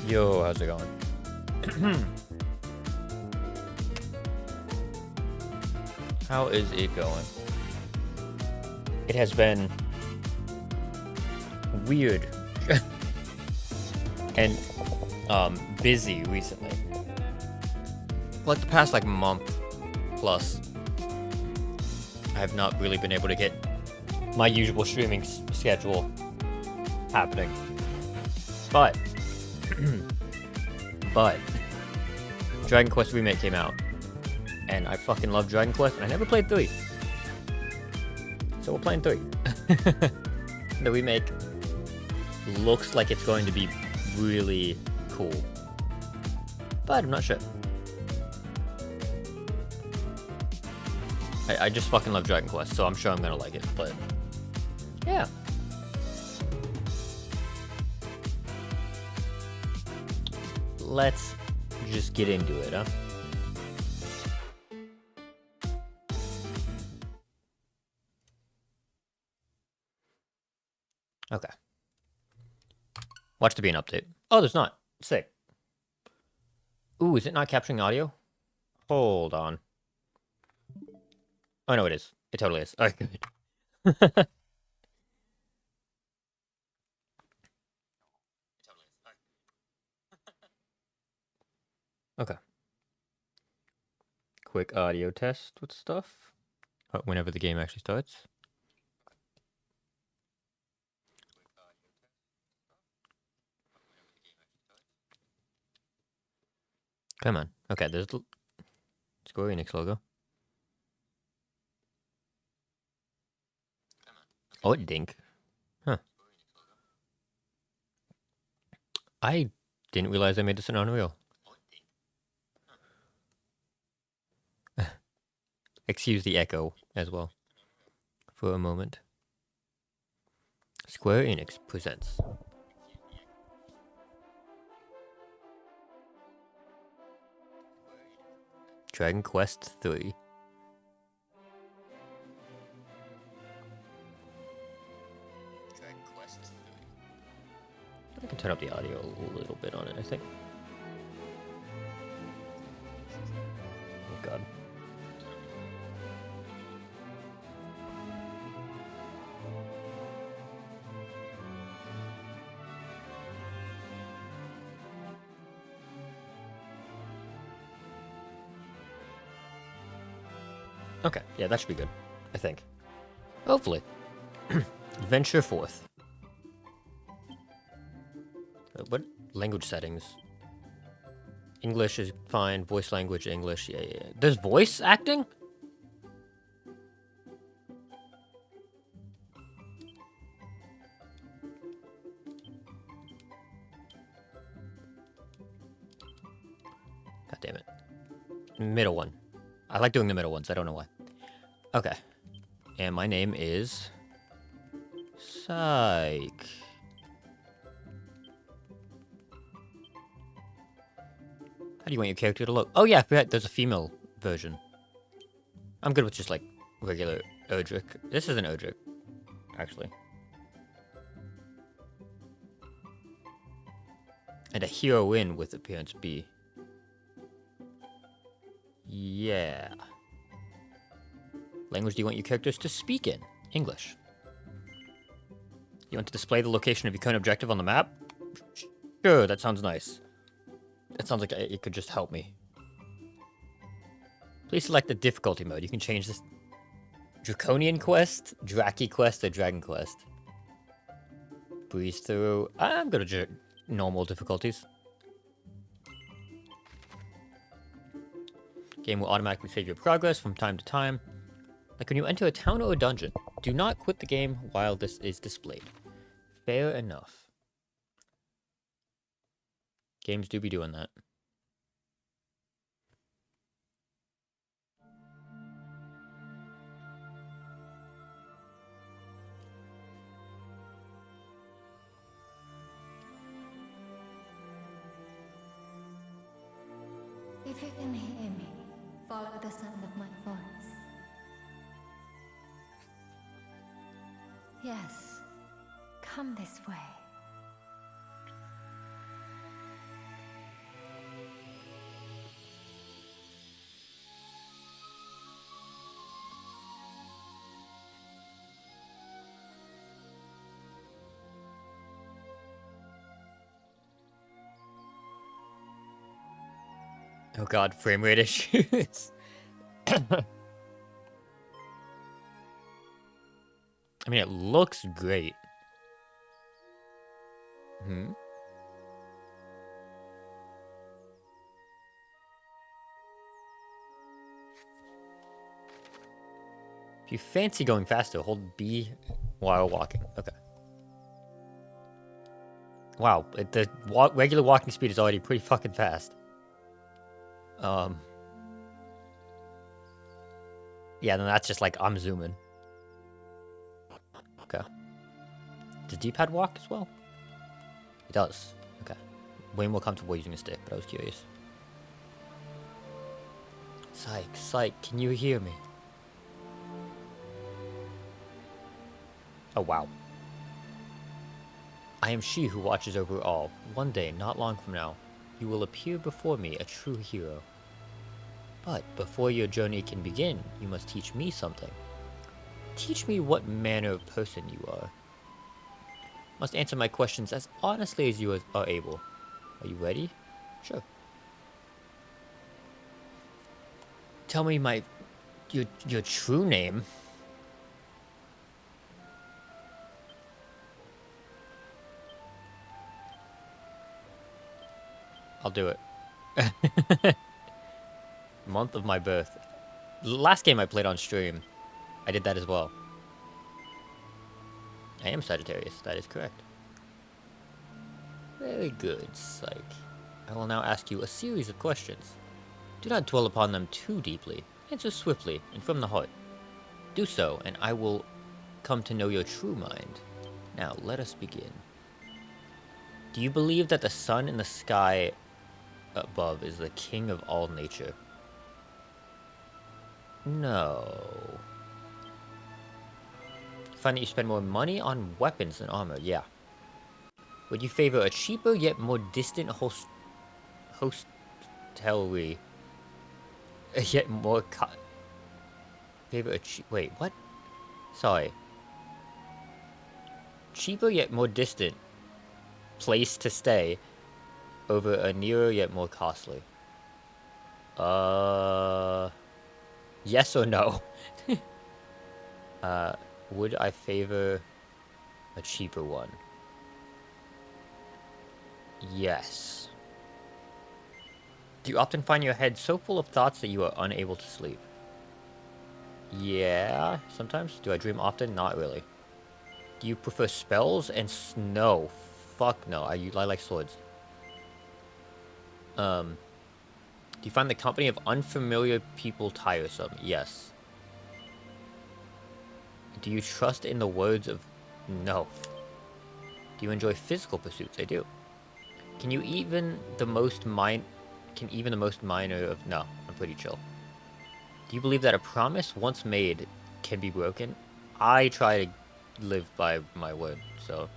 Yo, how's it going? How is it going? It has been weird and busy recently. Like the past month plus, I have not really been able to get my usual streaming schedule happening. But Dragon Quest Remake came out, and I fucking love Dragon Quest, and I never played 3. So we're playing 3. The remake looks like it's going to be really cool, but I'm not sure. I just fucking love Dragon Quest, so I'm sure I'm gonna like it, but yeah. Let's just get into it, huh? Okay. Watch there be an update. Oh, there's not. Sick. Ooh, is it not capturing audio? Hold on. Oh, no, it is. It totally is. Alright, good. Okay. Quick audio test with stuff. Whenever the game actually starts. Come on. Okay, there's the Square Enix logo. Oh, it dink. Huh. I didn't realize I made this in Unreal. Excuse the echo as well. For a moment. Square Enix presents. Dragon Quest 3. I can turn up the audio a little bit on it, I think. Oh god. Okay, yeah, that should be good, I think. Hopefully. Venture forth. What language settings? English is fine. Voice language, English. Yeah. There's voice acting? God damn it. Middle one. I like doing the middle ones. I don't know why. Okay. And my name is... Psych. How do you want your character to look? Oh yeah, there's a female version. I'm good with just regular Erdrick. This isn't Erdrick, actually. And a heroine with appearance B. Yeah. Language do you want your characters to speak in? English. You want to display the location of your current objective on the map? Sure, that sounds nice. That sounds like it could just help me. Please select the difficulty mode. You can change this. Draconian Quest, Draki Quest, or Dragon Quest. Breeze through. I'm gonna do normal difficulties. Game will automatically save your progress from time to time. Like when you enter a town or a dungeon, do not quit the game while this is displayed. Fair enough. Games do be doing that. If you can hear me, follow the sound of my voice. Yes, come this way. Oh god, frame rate issues. I mean, it looks great. Hmm? If you fancy going faster, hold B while walking. Okay. Wow, the regular walking speed is already pretty fucking fast. Yeah, then that's just like, I'm zooming. Okay. Does D-pad walk as well? It does. Okay. Way more comfortable using a stick, but I was curious. Psych, can you hear me? Oh, wow. I am she who watches over all. One day, not long from now, you will appear before me, a true hero. But before your journey can begin, you must teach me something. Teach me what manner of person you are. Must answer my questions as honestly as you are able. Are you ready? Sure. Tell me your true name. I'll do it. Month of my birth. Last game I played on stream, I did that as well. I am Sagittarius, that is correct. Very good, Psych. I will now ask you a series of questions. Do not dwell upon them too deeply. Answer swiftly and from the heart. Do so, and I will come to know your true mind. Now, let us begin. Do you believe that the sun in the sky above is the king of all nature? No. Find that you spend more money on weapons than armor? Yeah. Would you favor a cheaper yet more distant hostelry? Yet more favor a wait, what? Sorry. Cheaper yet more distant place to stay over a nearer yet more costly? Yes or no? Would I favor a cheaper one? Yes. Do you often find your head so full of thoughts that you are unable to sleep? Yeah, sometimes. Do I dream often? Not really. Do you prefer spells and no? Fuck no. I like swords. Do you find the company of unfamiliar people tiresome? Yes. Do you trust in the words of no? Do you enjoy physical pursuits? I do. Can even the most minor of no? I'm pretty chill. Do you believe that a promise once made can be broken? I try to live by my word, so.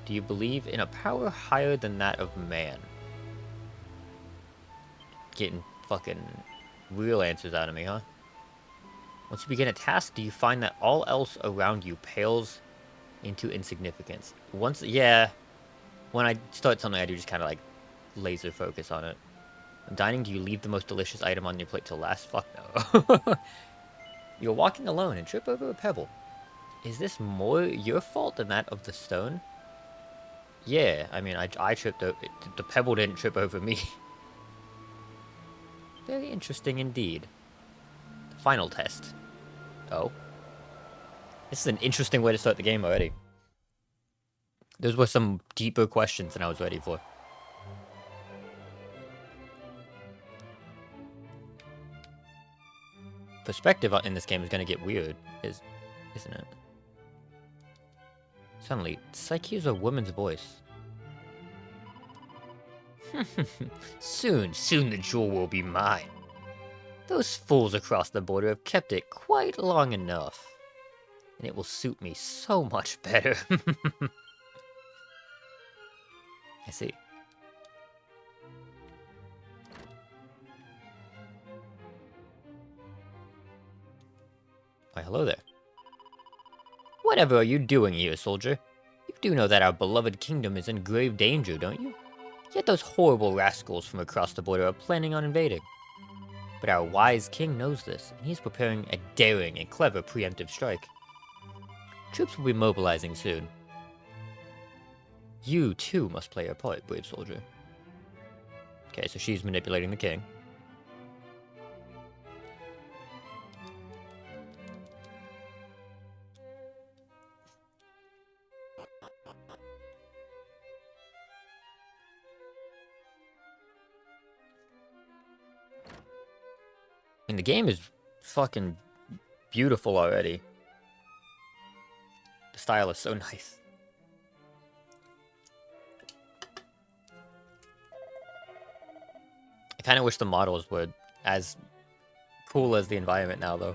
Do you believe in a power higher than that of man? Getting fucking real answers out of me, huh? Once you begin a task, do you find that all else around you pales into insignificance? Yeah. When I start something, I do just kind of like laser focus on it. Dining, do you leave the most delicious item on your plate till last? Fuck no. You're walking alone and trip over a pebble. Is this more your fault than that of the stone? Yeah, I mean, I tripped over... The pebble didn't trip over me. Very interesting indeed. The final test. Oh. This is an interesting way to start the game already. Those were some deeper questions than I was ready for. Perspective in this game is going to get weird, isn't it? Suddenly, Psyche hears a woman's voice. Soon the jewel will be mine. Those fools across the border have kept it quite long enough. And it will suit me so much better. I see. Why, hello there. Whatever are you doing here, soldier? You do know that our beloved kingdom is in grave danger, don't you? Yet those horrible rascals from across the border are planning on invading. But our wise king knows this, and he's preparing a daring and clever preemptive strike. Troops will be mobilizing soon. You, too, must play your part, brave soldier. Okay, so she's manipulating the king. And the game is fucking beautiful already. The style is so nice. I kind of wish the models were as cool as the environment now, though.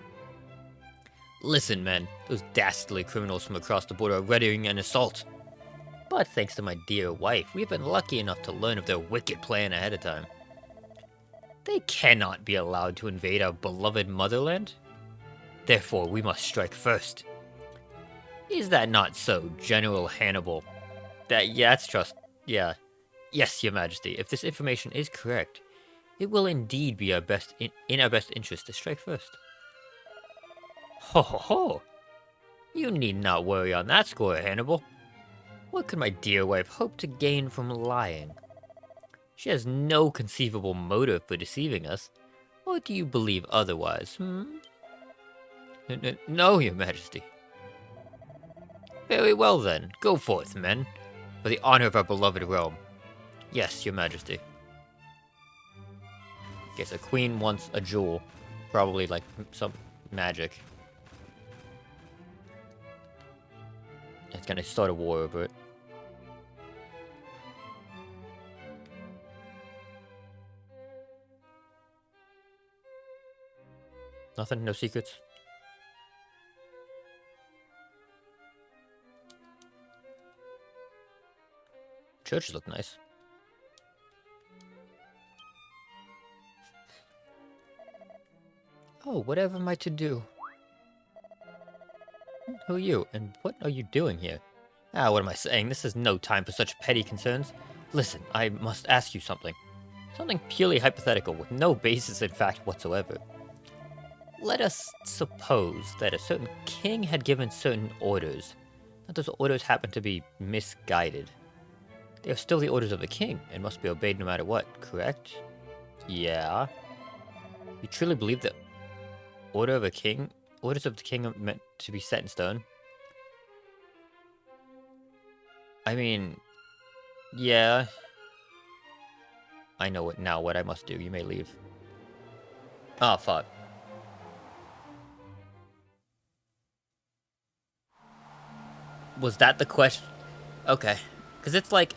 Listen, men, those dastardly criminals from across the border are readying an assault. But thanks to my dear wife, we've been lucky enough to learn of their wicked plan ahead of time. They cannot be allowed to invade our beloved motherland. Therefore, we must strike first. Is that not so, General Hannibal? Yeah. Yes, Your Majesty, if this information is correct, it will indeed be in our best interest to strike first. Ho ho ho! You need not worry on that score, Hannibal. What could my dear wife hope to gain from lying? She has no conceivable motive for deceiving us. Or do you believe otherwise, No, Your Majesty. Very well then, go forth, men, for the honor of our beloved realm. Yes, Your Majesty. Okay, so Queen wants a jewel. Probably like some magic. It's gonna start a war over it. Nothing? No secrets? Churches look nice. Oh, whatever am I to do? Who are you, and what are you doing here? Ah, what am I saying? This is no time for such petty concerns. Listen, I must ask you something. Something purely hypothetical, with no basis in fact whatsoever. Let us suppose that a certain king had given certain orders, that those orders happen to be misguided. They are still the orders of the king, and must be obeyed no matter what, correct? Yeah. You truly believe that orders of the king are meant to be set in stone? I mean, yeah. I know what I must do. You may leave. Oh, fuck. Was that the question? Okay. Because it's like,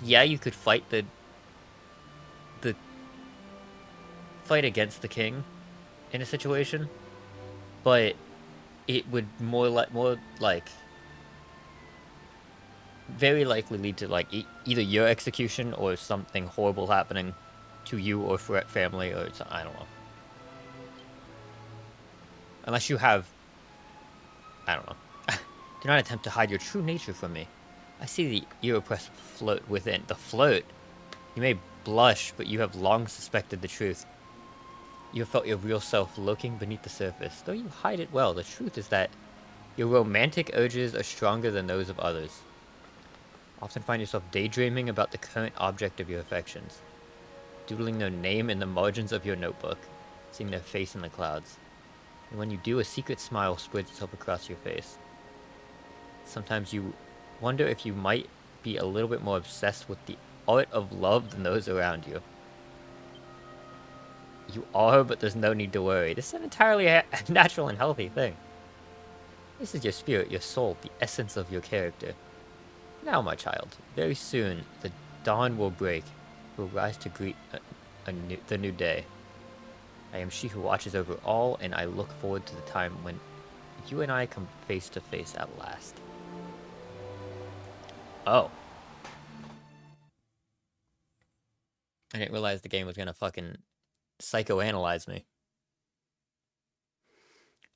yeah, you could fight the fight against the king in a situation, but it would more like very likely lead to like either your execution or something horrible happening to you or family or I don't know. Unless you have, I don't know. Do not attempt to hide your true nature from me. I see the irrepressible float within. The float? You may blush, but you have long suspected the truth. You have felt your real self lurking beneath the surface. Though you hide it well, the truth is that your romantic urges are stronger than those of others. Often find yourself daydreaming about the current object of your affections, doodling their name in the margins of your notebook, seeing their face in the clouds. And when you do, a secret smile spreads itself across your face. Sometimes you wonder if you might be a little bit more obsessed with the art of love than those around you. You are, but there's no need to worry. This is an entirely natural and healthy thing. This is your spirit, your soul, the essence of your character. Now, my child, very soon the dawn will break. We'll rise to greet the new day. I am she who watches over all, and I look forward to the time when you and I come face to face at last. Oh. I didn't realize the game was gonna fucking psychoanalyze me.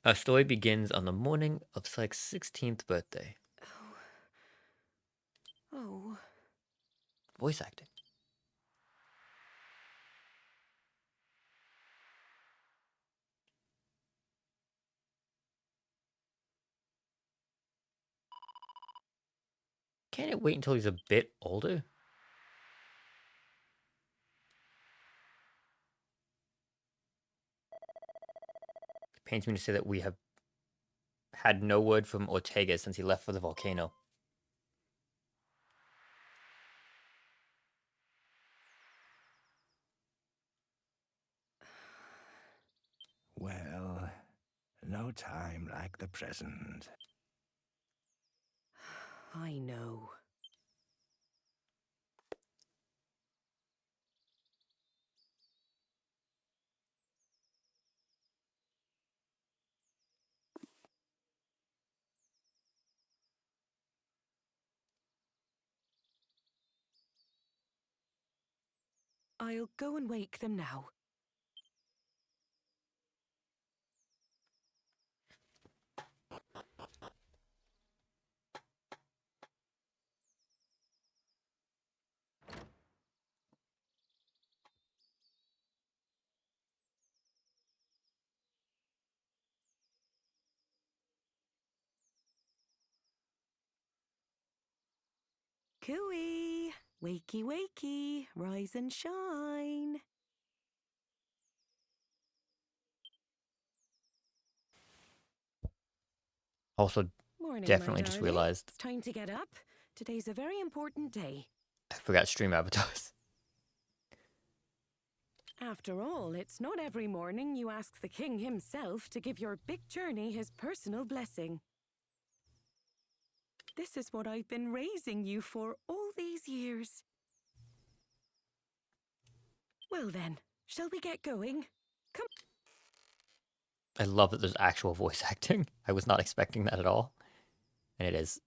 Our story begins on the morning of Psyche's 16th birthday. Oh. Voice acting. Can't it wait until he's a bit older? It pains me to say that we have had no word from Ortega since he left for the volcano. Well, no time like the present. I know. I'll go and wake them now. Cooey! Wakey, wakey! Rise and shine! Also, Morning, definitely my just darling. realized It's time to get up. Today's a very important day. I forgot stream avatars. After all, it's not every morning you ask the king himself to give your big journey his personal blessing. This is what I've been raising you for all these years. Well then, shall we get going? Come. I love that there's actual voice acting. I was not expecting that at all. And it is.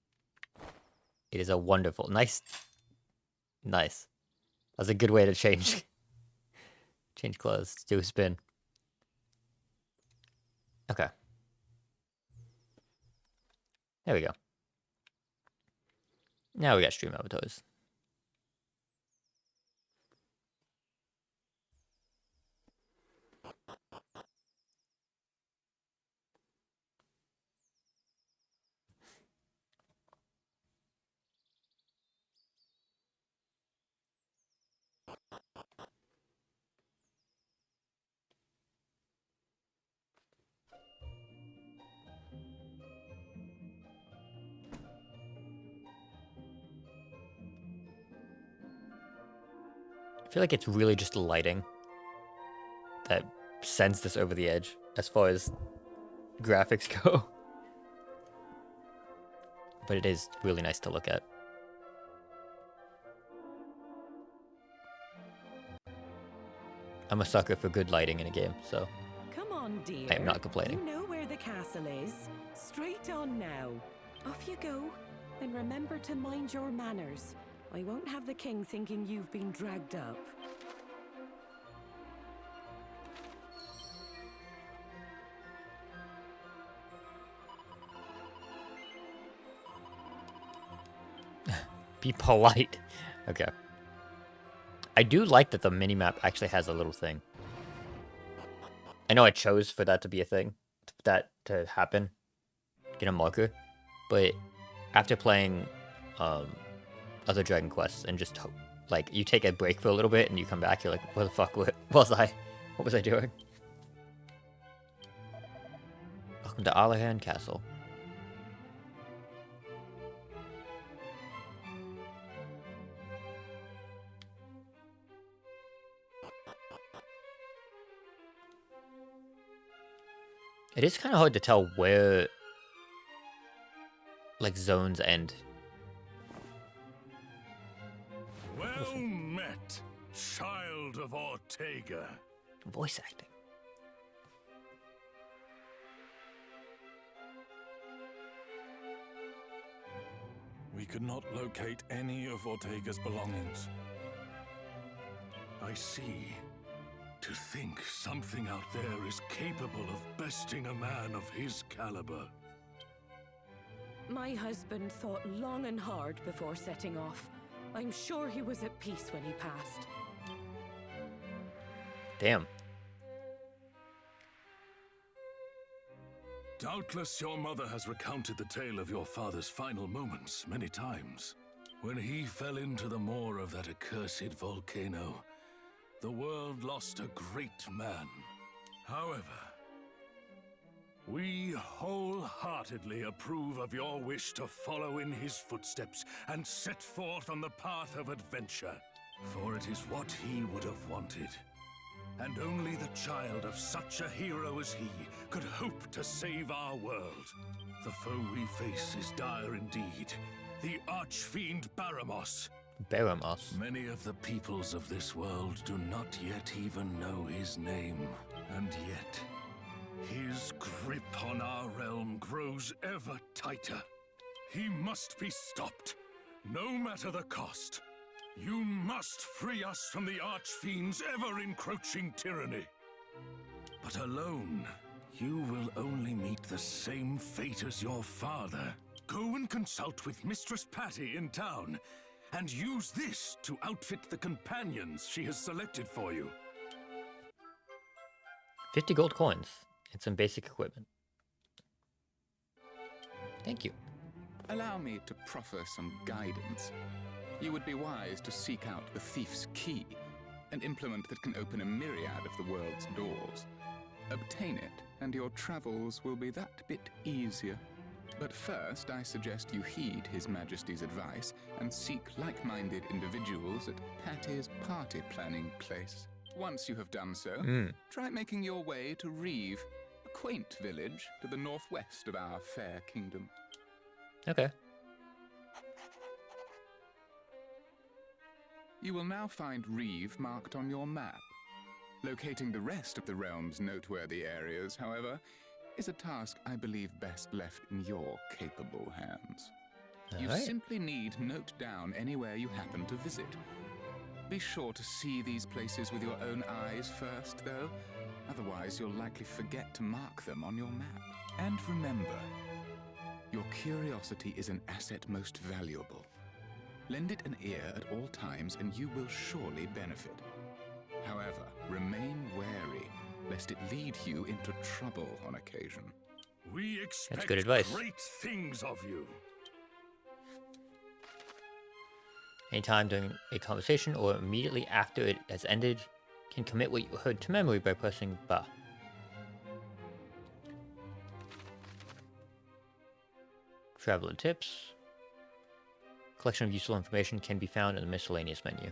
It is a wonderful, nice. That's a good way to change clothes. Do a spin. Okay. There we go. Now we got stream avatars. I feel like it's really just lighting that sends this over the edge as far as graphics go. But it is really nice to look at. I'm a sucker for good lighting in a game, so Come on, dear. I am not complaining. You know where the castle is. Straight on now. Off you go. And remember to mind your manners. I won't have the king thinking you've been dragged up. Be polite. Okay. I do like that the minimap actually has a little thing. I know I chose for that to be a thing, that to happen, get a marker, but after playing other Dragon Quests and just like you take a break for a little bit and you come back, you're like, where the fuck was I? What was I doing? Welcome to Alahan Castle. It is kind of hard to tell where, like, zones end. Well met, child of Ortega. Voice acting. We could not locate any of Ortega's belongings. I see. To think something out there is capable of besting a man of his caliber. My husband thought long and hard before setting off. I'm sure he was at peace when he passed. Damn. Doubtless your mother has recounted the tale of your father's final moments many times. When he fell into the maw of that accursed volcano, the world lost a great man. However, we wholeheartedly approve of your wish to follow in his footsteps and set forth on the path of adventure. For it is what he would have wanted. And only the child of such a hero as he could hope to save our world. The foe we face is dire indeed. The archfiend Baramos. Baramos. Many of the peoples of this world do not yet even know his name. And yet, his grip on our realm grows ever tighter. He must be stopped, no matter the cost. You must free us from the Archfiend's ever-encroaching tyranny. But alone, you will only meet the same fate as your father. Go and consult with Mistress Patty in town, and use this to outfit the companions she has selected for you. 50 gold coins and some basic equipment. Thank you. Allow me to proffer some guidance. You would be wise to seek out the Thief's Key, an implement that can open a myriad of the world's doors. Obtain it, and your travels will be that bit easier. But first, I suggest you heed His Majesty's advice and seek like-minded individuals at Patty's party planning place. Once you have done so, try making your way to Reeve, a quaint village to the northwest of our fair kingdom. Okay. You will now find Reeve marked on your map. Locating the rest of the realm's noteworthy areas, however, is a task I believe best left in your capable hands. You simply need note down anywhere you happen to visit. Be sure to see these places with your own eyes first, though. Otherwise, you'll likely forget to mark them on your map. And remember, your curiosity is an asset most valuable. Lend it an ear at all times, and you will surely benefit. However, remain wary, lest it lead you into trouble on occasion. We expect good advice. great things of you. Anytime during a conversation or immediately after it has ended, can commit what you heard to memory by pressing ba. Traveler tips. Collection of useful information can be found in the miscellaneous menu.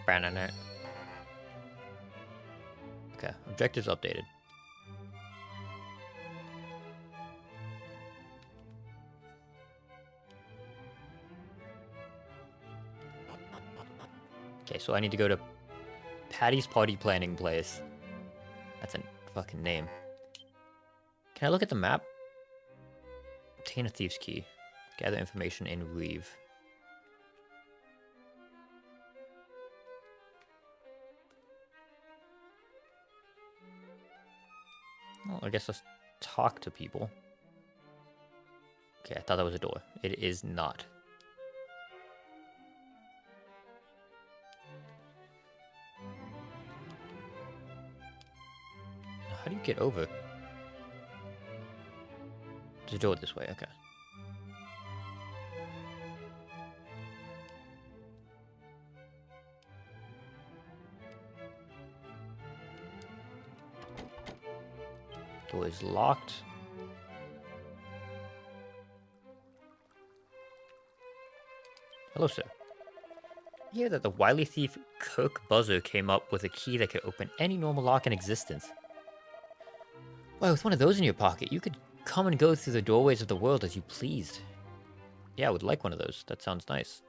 Banana. Okay, objectives updated. Okay, so I need to go to Patty's party planning place. That's a fucking name. Can I look at the map? Obtain a Thief's Key. Gather information in Reeve. Well, I guess let's talk to people. Okay, I thought that was a door. It is not. How do you get over? There's a door this way, okay. Door is locked. Hello, sir. I hear that the wily thief Kirk Buzzer came up with a key that could open any normal lock in existence. Well, with one of those in your pocket, you could come and go through the doorways of the world as you pleased. Yeah, I would like one of those. That sounds nice.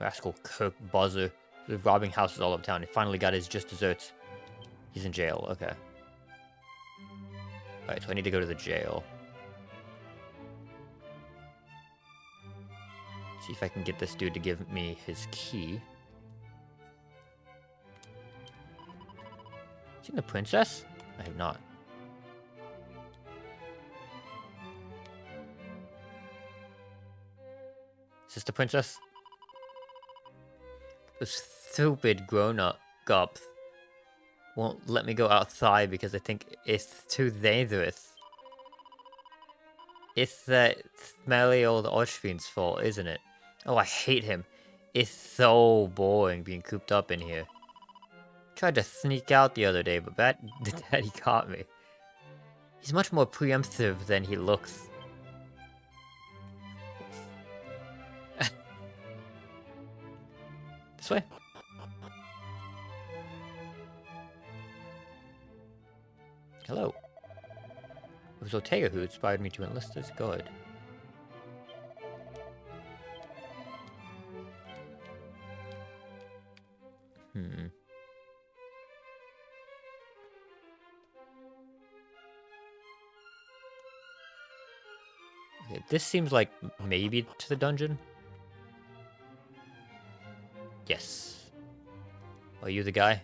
Rascal Kirk Buzzer. He was robbing houses all over town. He finally got his just desserts. He's in jail. Okay. Alright, so I need to go to the jail. See if I can get this dude to give me his key. Seen the princess? I have not. Mr. Princess? Those stupid grown-ups won't let me go outside because they think it's too dangerous. It's that smelly old Archfiend's fault, isn't it? Oh, I hate him. It's so boring being cooped up in here. Tried to sneak out the other day, but the daddy caught me. He's much more preemptive than he looks. This way. Hello. It was Ortega who inspired me to enlist as guard. Okay, this seems like maybe to the dungeon. Yes. Are you the guy?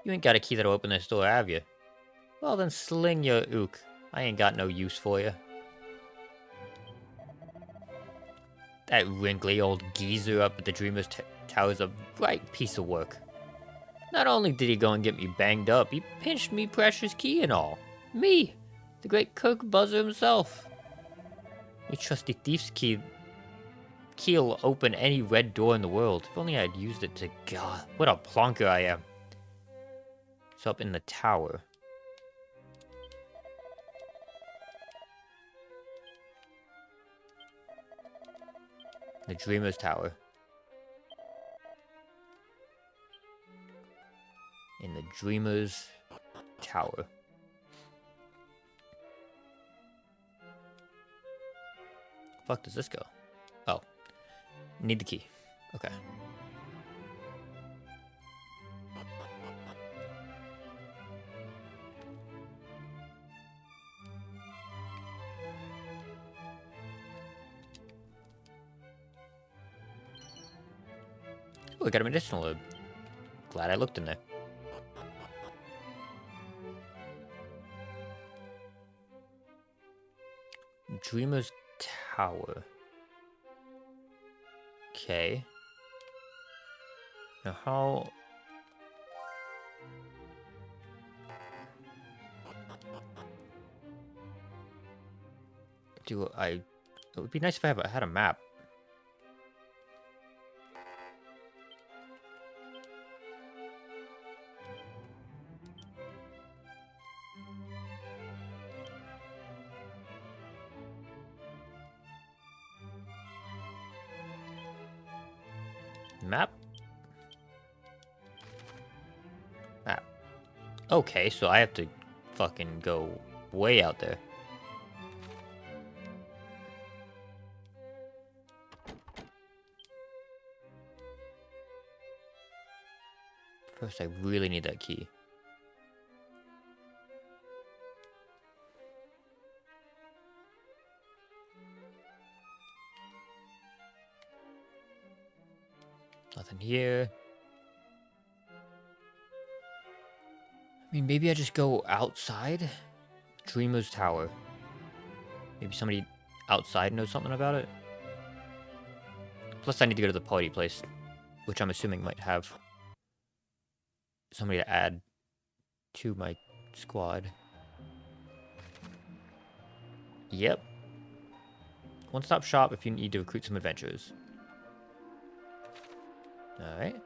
You ain't got a key that'll open this door, have you? Well then sling your ook. I ain't got no use for you. That wrinkly old geezer up at the Dreamer's Tower's a right piece of work. Not only did he go and get me banged up, he pinched me precious key and all. Me, the great Kirk Buzzer himself. Your trusty thief's key'll open any red door in the world. If only I'd used it to... God, what a plonker I am. It's up in the tower. The Dreamer's Tower. In the Dreamer's Tower. Fuck does this go? Oh. Need the key. Okay. Oh, we got a medicinal herb. Glad I looked in there. Dreamer's Tower. Okay. Now how... do I... It would be nice if I had a map. Map? Map. Okay, so I have to fucking go way out there. First, I really need that key. Nothing here. I mean, maybe I just go outside? Dreamer's Tower. Maybe somebody outside knows something about it? Plus, I need to go to the party place, which I'm assuming might have somebody to add to my squad. Yep. One-stop shop if you need to recruit some adventurers. Alright.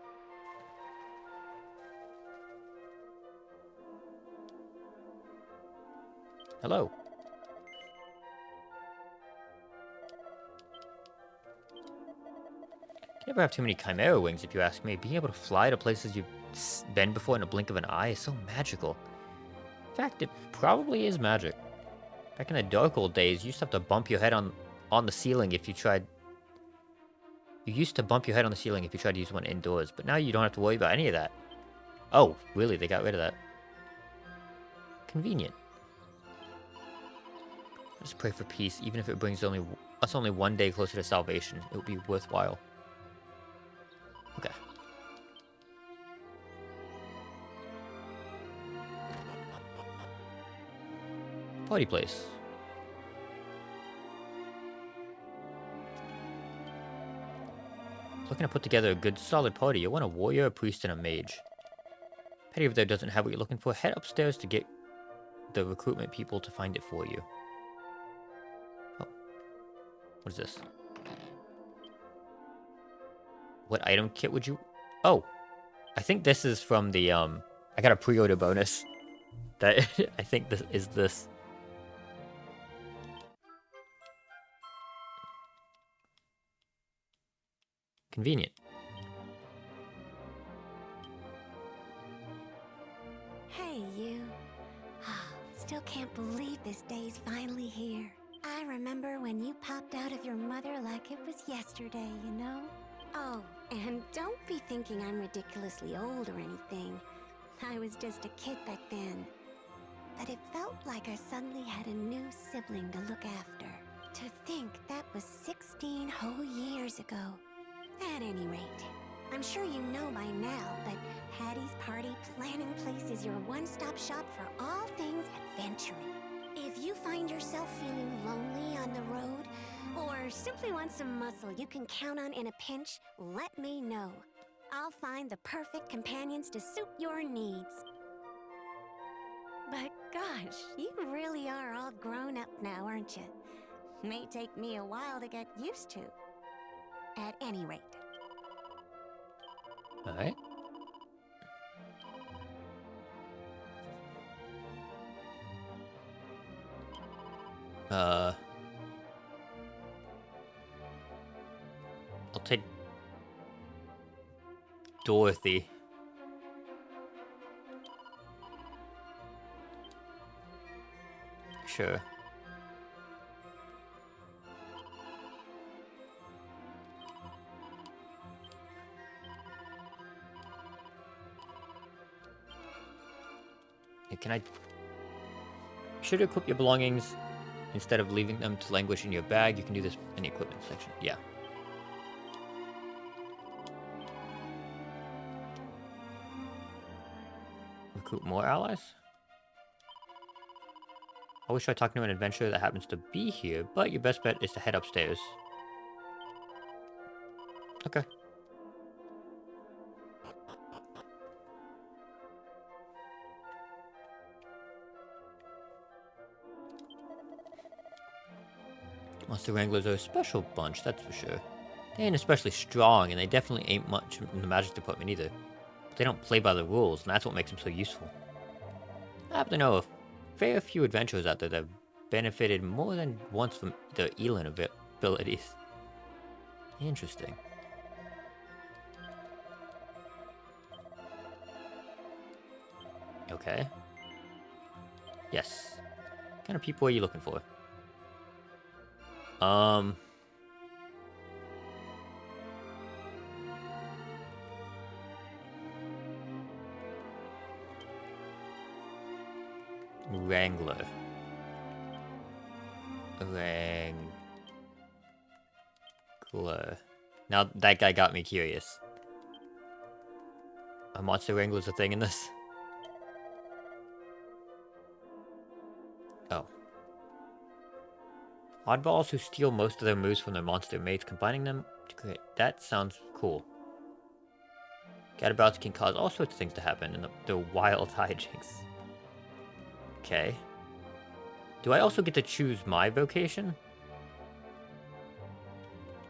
Hello. You never have too many chimera wings, if you ask me. Being able to fly to places you've been before in a blink of an eye is so magical. In fact, it probably is magic. Back in the dark old days, you used to have to bump your head on the ceiling if you tried... You used to bump your head on the ceiling if you tried to use one indoors, but now you don't have to worry about any of that. Oh, really? They got rid of that. Convenient. Just pray for peace, even if it brings us only one day closer to salvation. It would be worthwhile. Okay. Party place. Looking to put together a good, solid party, you want a warrior, a priest, and a mage. Petty over there doesn't have what you're looking for. Head upstairs to get the recruitment people to find it for you. Oh. What is this? What item kit would you... Oh! I think this is from the, I got a pre-order bonus. That I think this is this. Convenient. Hey, you. Still can't believe this day's finally here. I remember when you popped out of your mother like it was yesterday, you know? Oh, and don't be thinking I'm ridiculously old or anything. I was just a kid back then. But it felt like I suddenly had a new sibling to look after. To think that was 16 whole years ago. At any rate, I'm sure you know by now, but Patty's Party Planning Place is your one-stop shop for all things adventuring. If you find yourself feeling lonely on the road, or simply want some muscle you can count on in a pinch, let me know. I'll find the perfect companions to suit your needs. But gosh, you really are all grown up now, aren't you? May take me a while to get used to. At any rate. Alright. I'll take Dorothy. Sure. Hey, can I... Should equip your belongings instead of leaving them to languish in your bag. You can do this in the equipment section. Yeah. Recruit more allies? I wish I talked to an adventurer that happens to be here, but your best bet is to head upstairs. Okay. Monster Wranglers are a special bunch, that's for sure. They ain't especially strong, and they definitely ain't much in the magic department either. But they don't play by the rules, and that's what makes them so useful. I happen to know a fair few adventurers out there that have benefited more than once from their Elin abilities. Interesting. Okay. Yes. What kind of people are you looking for? Wrangler. Wrangler. Now that guy got me curious. A monster wrangler's a thing in this? Oh. Oddballs who steal most of their moves from their monster mates, combining them to create... That sounds cool. Gadabouts can cause all sorts of things to happen in the wild hijinks. Okay. Do I also get to choose my vocation?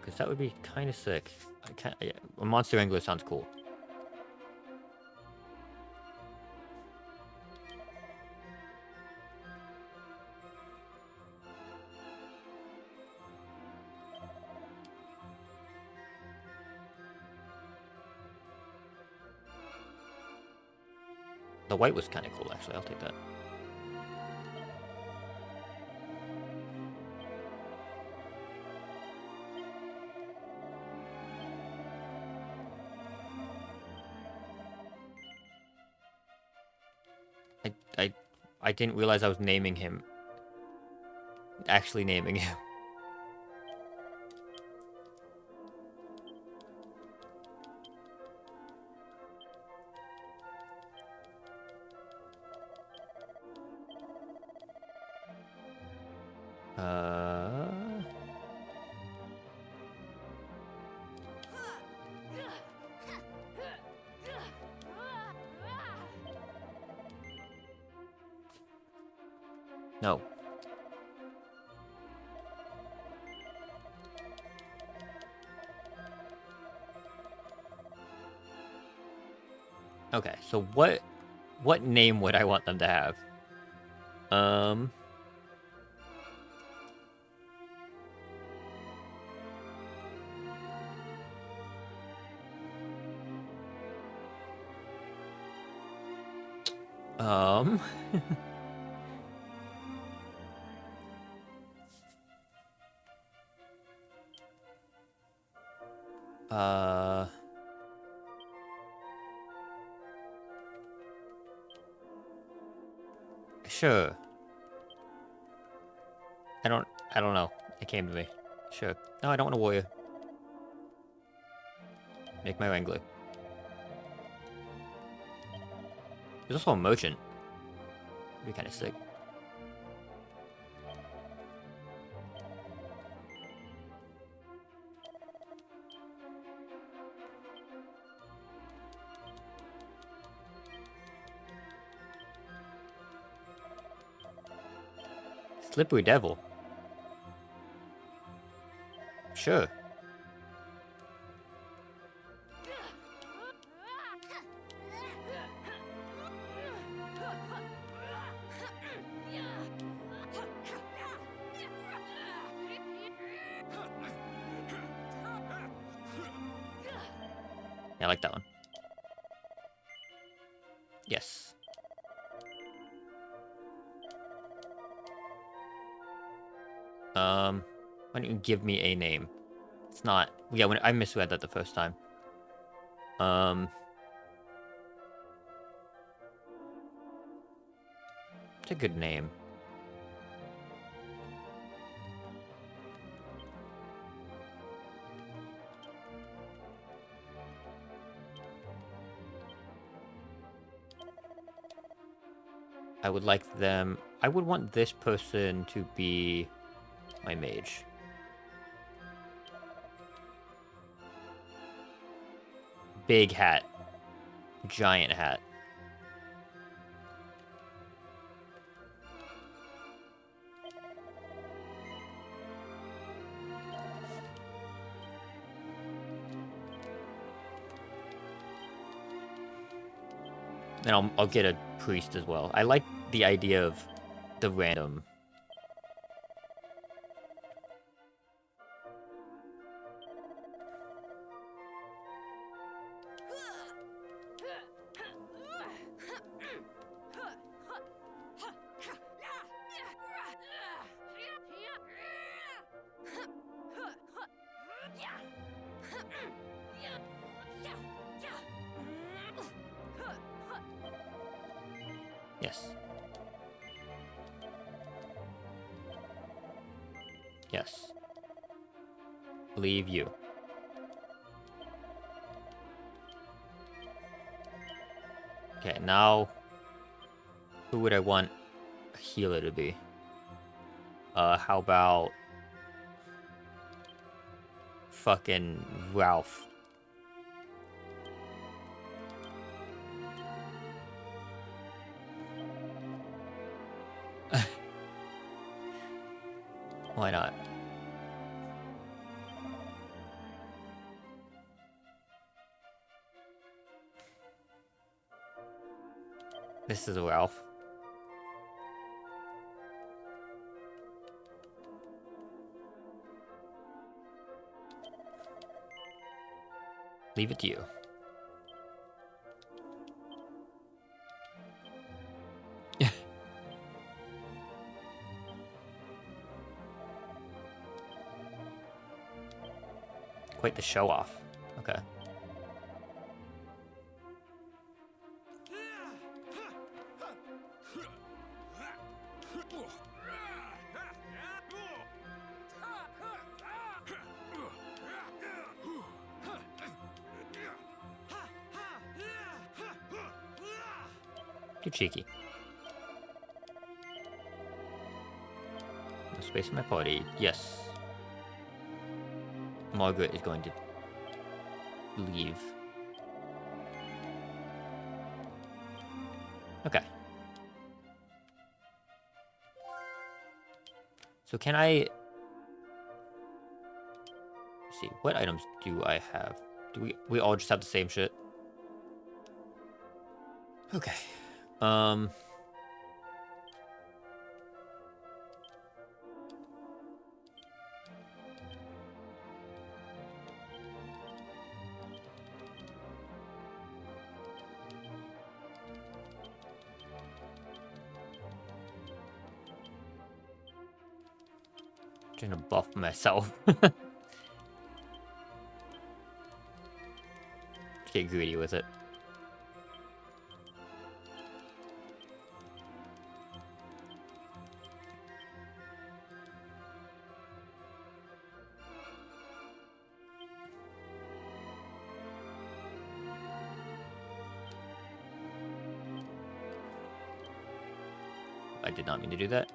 Because that would be kind of sick. Yeah, a monster wrangler sounds cool. The white was kind of cool, actually. I'll take that. I didn't realize I was naming him. Actually naming him. No. Okay, so what name would I want them to have? Um Sure. I don't know. It came to me. Sure. No, I don't want a warrior. Make my wrangler. There's also a merchant. That'd be kind of sick. Slippery devil. Sure. Yeah, I like that one. Yes. Why don't you give me a name? It's not... Yeah, when I misread that the first time. It's a good name. I would like them... I would want this person to be my mage. Big hat. Giant hat. And I'll get a priest as well. I like the idea of the random. Yes. Yes. Believe you. Okay, now... Who would I want a healer to be? How about... Fucking Ralph. Why not? This is a Ralph. Leave it to you. Quite the show off. Okay. Too cheeky. No space in my party. Yes. Margaret is going to leave. Okay. So can I... Let's see, what items do I have? Do we all just have the same shit? Okay. Trying to buff myself. Get greedy with it. I did not mean to do that.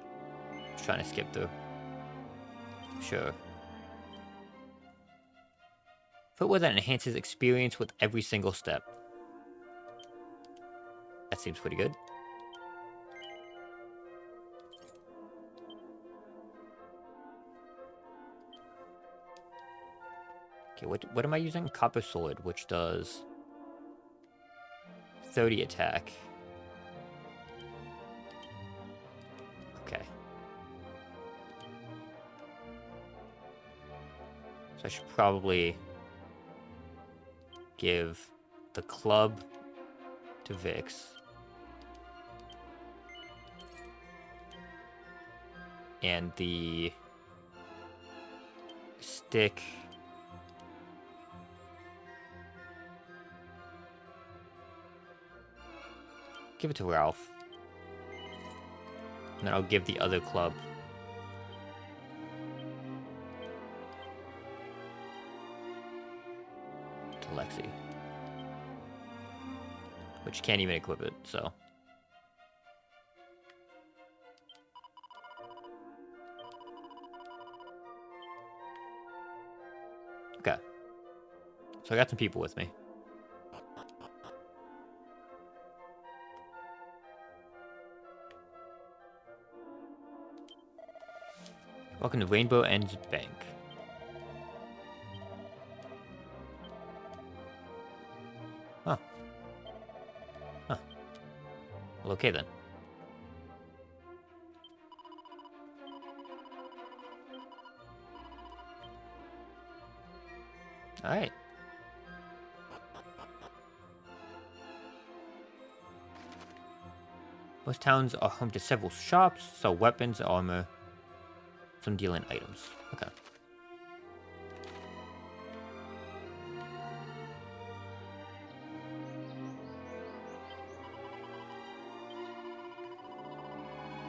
Just trying to skip through. Sure. Footwear that enhances experience with every single step. That seems pretty good. Okay, what am I using? Copper sword, which does 30 attack. Okay. So I should probably give the club to Vix. And the stick... Give it to Ralph. And then I'll give the other club to Lexi. Which can't even equip it, so... Okay. So I got some people with me. Welcome to Rainbow Ends Bank. Huh. Huh. Well, okay then. Alright. Most towns are home to several shops, sell weapons, armor, some deal in items. Okay.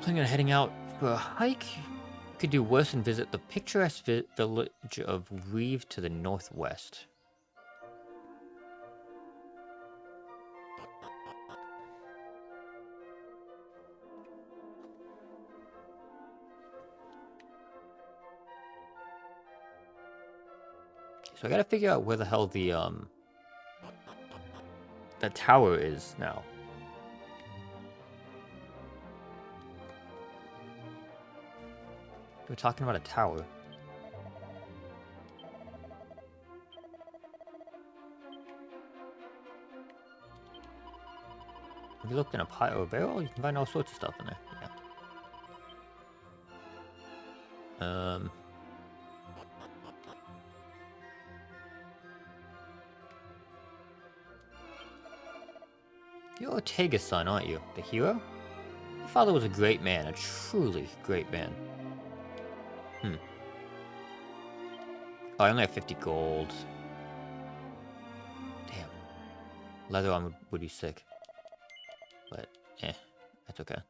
Planning on heading out for a hike? Could do worse and visit the picturesque village of Reeve to the northwest. So I gotta figure out where the hell the tower is now. We're talking about a tower. If you looked in a pot or a barrel, you can find all sorts of stuff in there. Yeah. You're Ortega's son, aren't you? The hero? Your father was a great man, a truly great man. Oh, I only have 50 gold. Damn. Leather armor would be sick. But, that's okay.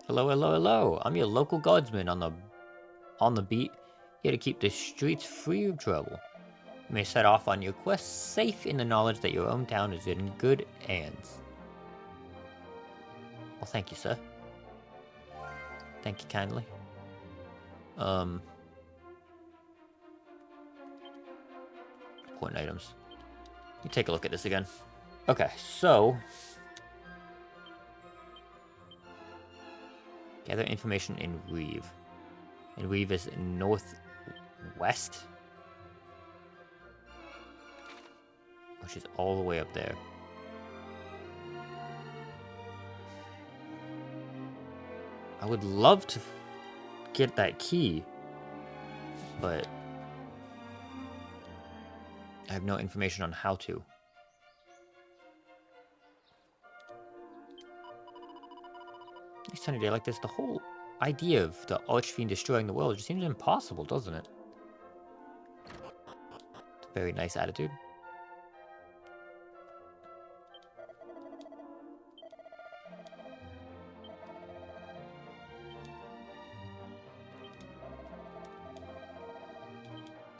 Hello, hello, hello. I'm your local guardsman on the beat, here to keep the streets free of trouble. You may set off on your quest safe in the knowledge that your own town is in good hands. Well, thank you, sir. Thank you kindly. Important items. You take a look at this again. Okay, so... gather information in Reeve. And Reeve is northwest? Which is all the way up there. I would love to get that key, but I have no information on how to. Next time a day like this, the whole idea of the Archfiend destroying the world just seems impossible, doesn't it? It's a very nice attitude.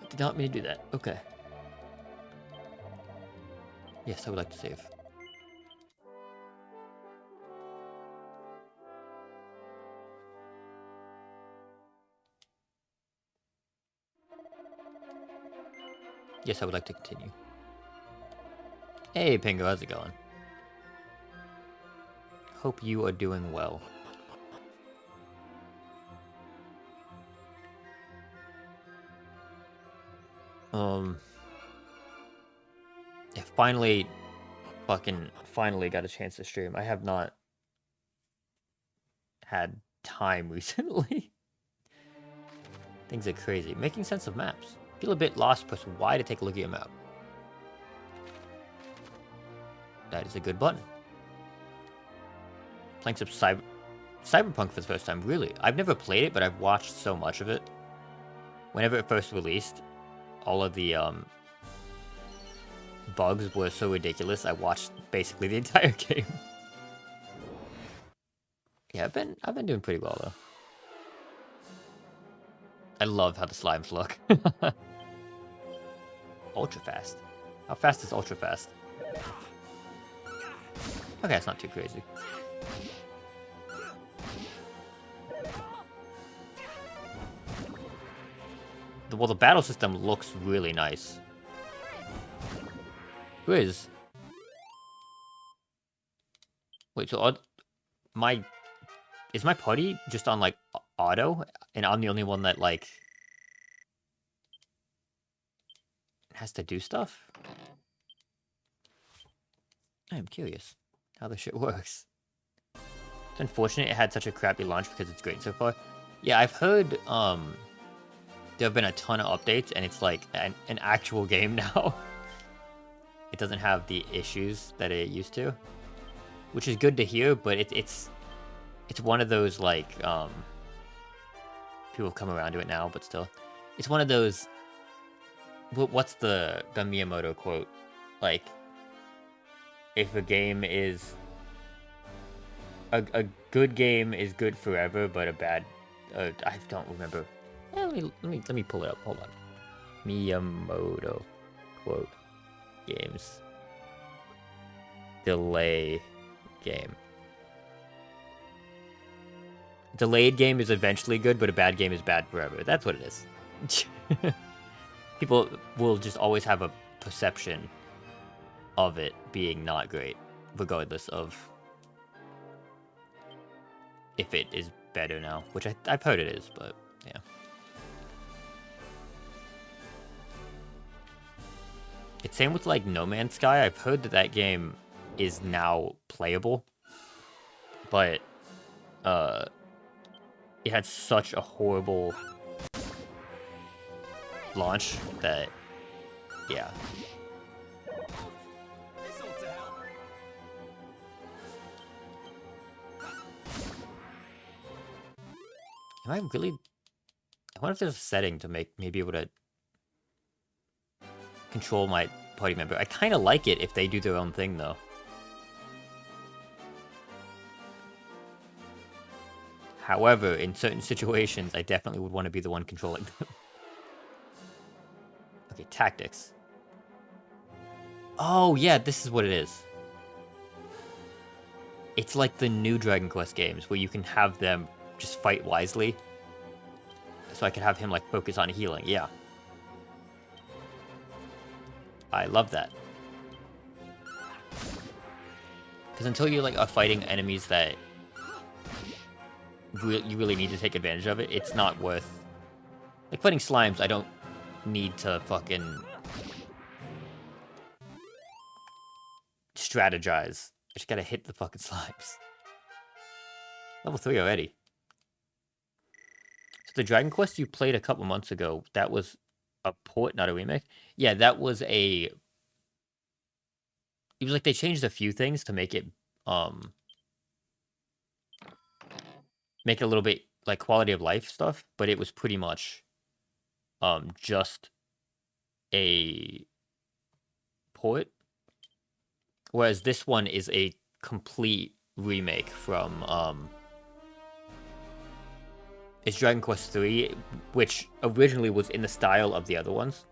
I did not mean to do that. Okay. Yes, I would like to save. Yes, I would like to continue. Hey, Pingo, how's it going? Hope you are doing well. Yeah, finally got a chance to stream. I have not had time recently. Things are crazy. Making sense of maps. Feel a bit lost, press Y to take a look at your map. That is a good button. Playing some Cyberpunk for the first time, really. I've never played it, but I've watched so much of it. Whenever it first released, all of the bugs were so ridiculous, I watched basically the entire game. Yeah, I've been doing pretty well though. I love how the slimes look. Ultra fast. How fast is ultra fast? Okay, it's not too crazy. Well, the battle system looks really nice. Grizz. Wait, so is my party just on like auto, and I'm the only one that like has to do stuff? I am curious how this shit works. It's unfortunate it had such a crappy launch because it's great so far. Yeah, I've heard there have been a ton of updates, and it's like an actual game now. It doesn't have the issues that it used to, which is good to hear, but it's one of those, like, people have come around to it now, but still. It's one of those, what's the Miyamoto quote? Like, if a game is, a good game is good forever, but a bad, I don't remember. Let me pull it up, hold on. Miyamoto quote. Games. Delay game. Delayed game is eventually good, but a bad game is bad forever. That's what it is. People will just always have a perception of it being not great, regardless of if it is better now, which I've heard it is, but yeah. It's same with like No Man's Sky. I've heard that game is now playable, but it had such a horrible launch that, yeah. Am I really? I wonder if there's a setting to make me be able to control my party member. I kind of like it if they do their own thing, though. However, in certain situations, I definitely would want to be the one controlling them. Okay, tactics. Oh, yeah, this is what it is. It's like the new Dragon Quest games, where you can have them just fight wisely. So I can have him, like, focus on healing, yeah. I love that. Because until you like are fighting enemies that you really need to take advantage of it, it's not worth. Like fighting slimes, I don't need to fucking strategize. I just gotta hit the fucking slimes. Level 3 already. So the Dragon Quest you played a couple months ago, that was a port, not a remake? Yeah, that was a... It was like they changed a few things to make it a little bit like quality of life stuff, but it was pretty much just a port. Whereas this one is a complete remake from it's Dragon Quest 3, which originally was in the style of the other ones.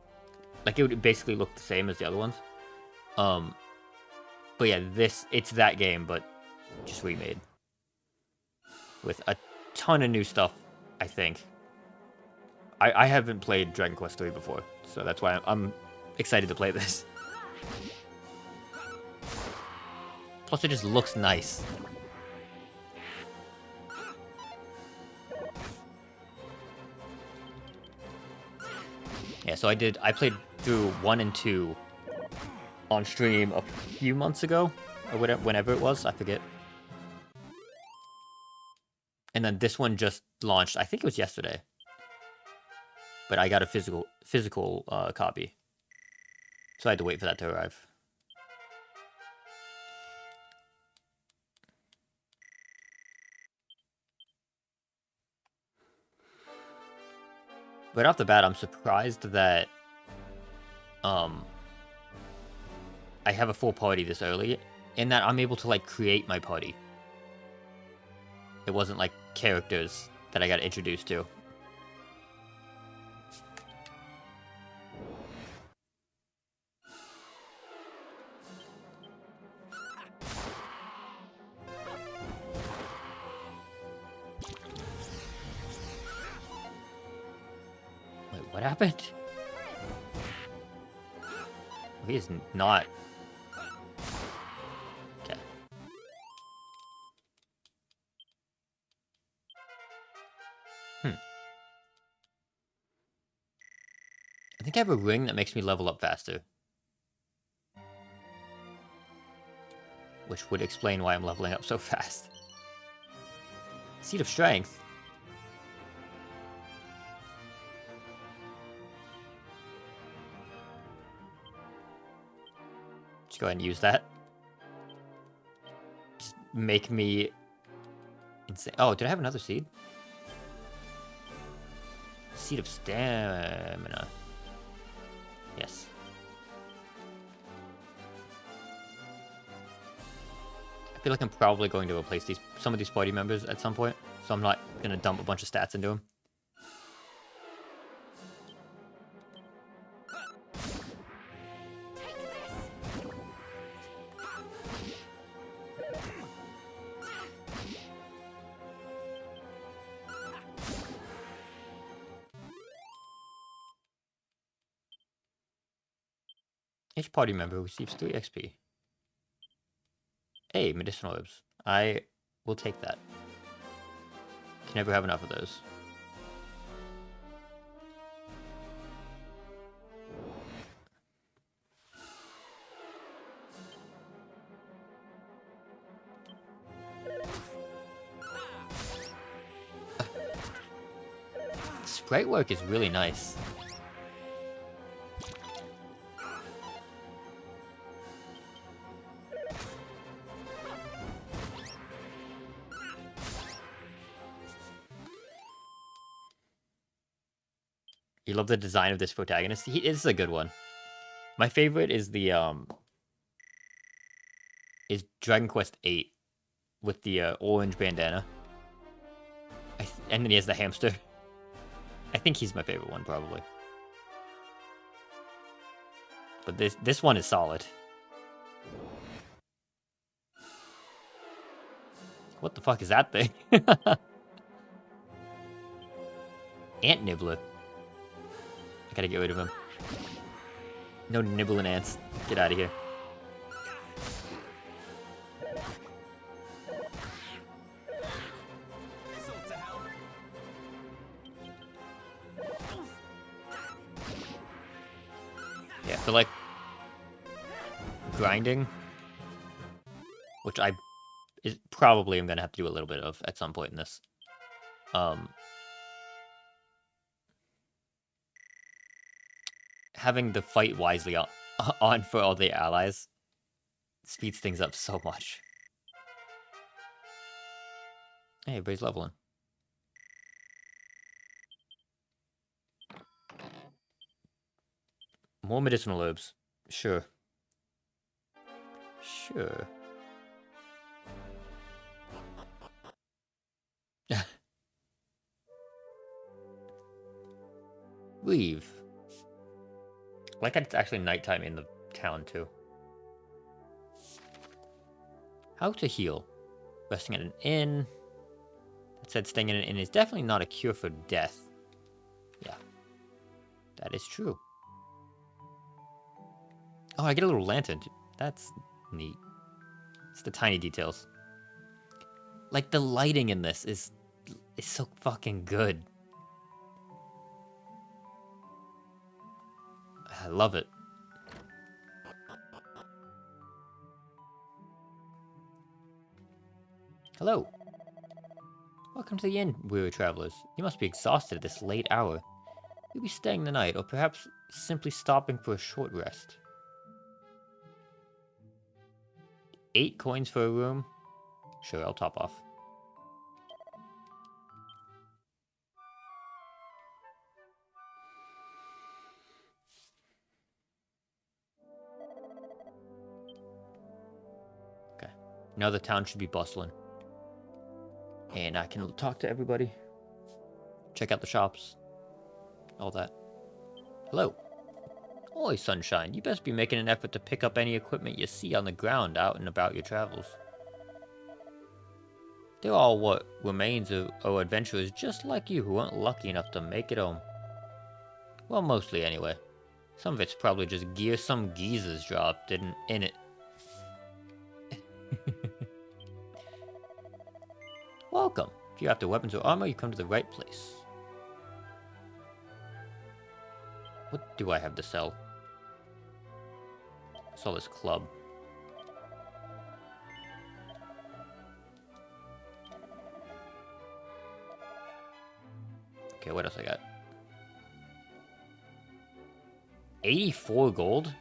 Like it would basically look the same as the other ones. But yeah, it's that game, but just remade. With a ton of new stuff, I think. I haven't played Dragon Quest 3 before, so that's why I'm excited to play this. Plus, it just looks nice. Yeah, so I played through 1 and 2 on stream a few months ago, or whatever, whenever it was, I forget. And then this one just launched, I think it was yesterday. But I got a physical copy. So I had to wait for that to arrive. Right off the bat, I'm surprised that I have a full party this early, in that I'm able to like create my party. It wasn't like characters that I got introduced to. Wait, what happened? He is not. Okay. I think I have a ring that makes me level up faster. Which would explain why I'm leveling up so fast. Seed of Strength. Just go ahead and use that. Just make me insane. Oh, did I have another seed? Seed of Stamina. Yes. I feel like I'm probably going to replace some of these party members at some point, so I'm not going to dump a bunch of stats into them. Each party member receives 3 XP. Hey, medicinal herbs. I will take that. Can never have enough of those. Sprite work is really nice. You love the design of this protagonist? This is a good one. My favorite is the is Dragon Quest 8 with the orange bandana. And then he has the hamster. I think he's my favorite one, probably. But this one is solid. What the fuck is that thing? Ant nibbler. I gotta get rid of him. No nibbling ants. Get out of here. feel like grinding, which I probably am gonna have to do a little bit of at some point in this. Having the fight wisely on for all the allies speeds things up so much. Hey, everybody's leveling. More medicinal herbs. Sure. Sure. Leave. Like it's actually nighttime in the town, too. How to heal. Resting at an inn. That said, staying in an inn is definitely not a cure for death. Yeah. That is true. Oh, I get a little lantern. That's neat. It's the tiny details. Like, the lighting in this is so fucking good. I love it. Hello. Welcome to the inn, weary travelers. You must be exhausted at this late hour. You'll be staying the night, or perhaps simply stopping for a short rest. 8 coins for a room? Sure, I'll top off. Okay. Now the town should be bustling. And I can talk to everybody. Check out the shops. All that. Hello. Oi, Sunshine. You best be making an effort to pick up any equipment you see on the ground out and about your travels. They're all what remains of adventurers just like you who weren't lucky enough to make it home. Well, mostly anyway. Some of it's probably just gear some geezers dropped in it. Welcome. If you're after weapons or armor, you come to the right place. What do I have to sell? Sell this club. Okay, what else I got? 84 gold?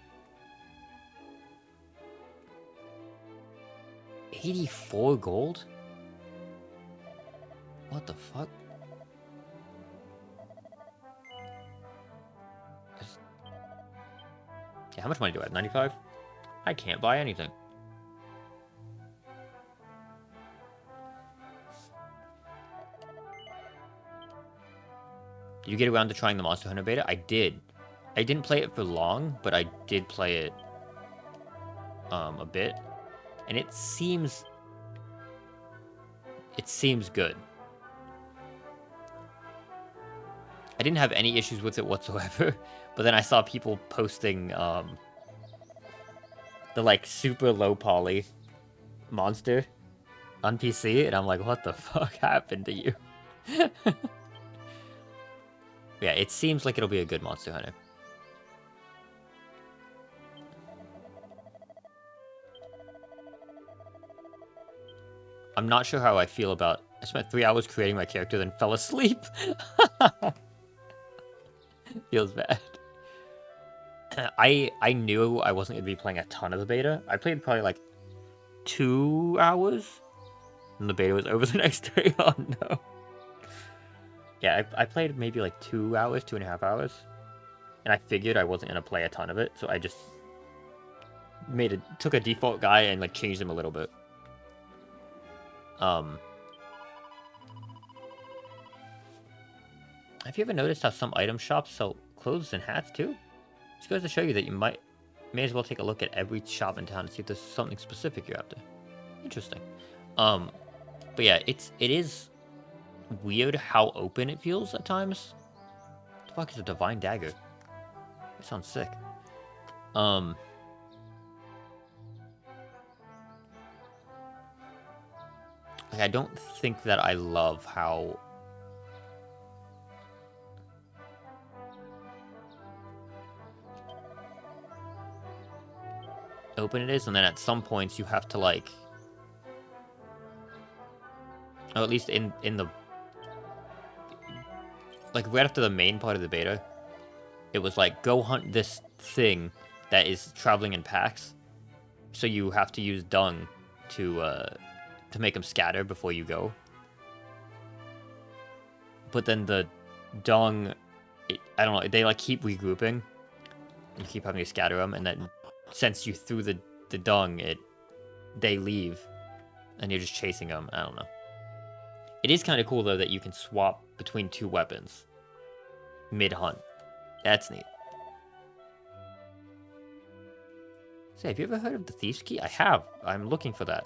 84 gold? What the fuck? Yeah, how much money do I have? 95? I can't buy anything. Did you get around to trying the Monster Hunter beta? I did. I didn't play it for long, but I did play it a bit. And it seems good. I didn't have any issues with it whatsoever, but then I saw people posting the like super low poly monster on PC, and I'm like, what the fuck happened to you? Yeah, it seems like it'll be a good Monster Hunter. I'm not sure how I feel about... I spent 3 hours creating my character, then fell asleep. Feels bad. I knew I wasn't going to be playing a ton of the beta. I played probably like 2 hours, and the beta was over the next day. Oh no. Yeah, I played maybe like 2 hours, 2.5 hours, and I figured I wasn't going to play a ton of it, so I just took a default guy and like changed him a little bit. Have you ever noticed how some item shops sell clothes and hats too? Just goes to show you that you may as well take a look at every shop in town to see if there's something specific you're after. Interesting. But yeah, it is weird how open it feels at times. What the fuck is a divine dagger? It sounds sick. Like, I don't think that I love how... open it is, and then at some points you have to like, or at least in the, like right after the main part of the beta, it was like, go hunt this thing that is traveling in packs. So you have to use dung to make them scatter before you go. But then the dung, I don't know, they like keep regrouping. You keep having to scatter them, and then since you threw the dung, they leave, and you're just chasing them. I don't know. It is kind of cool though that you can swap between two weapons mid-hunt. That's neat. Say, have you ever heard of the Thief's Key? I have. I'm looking for that.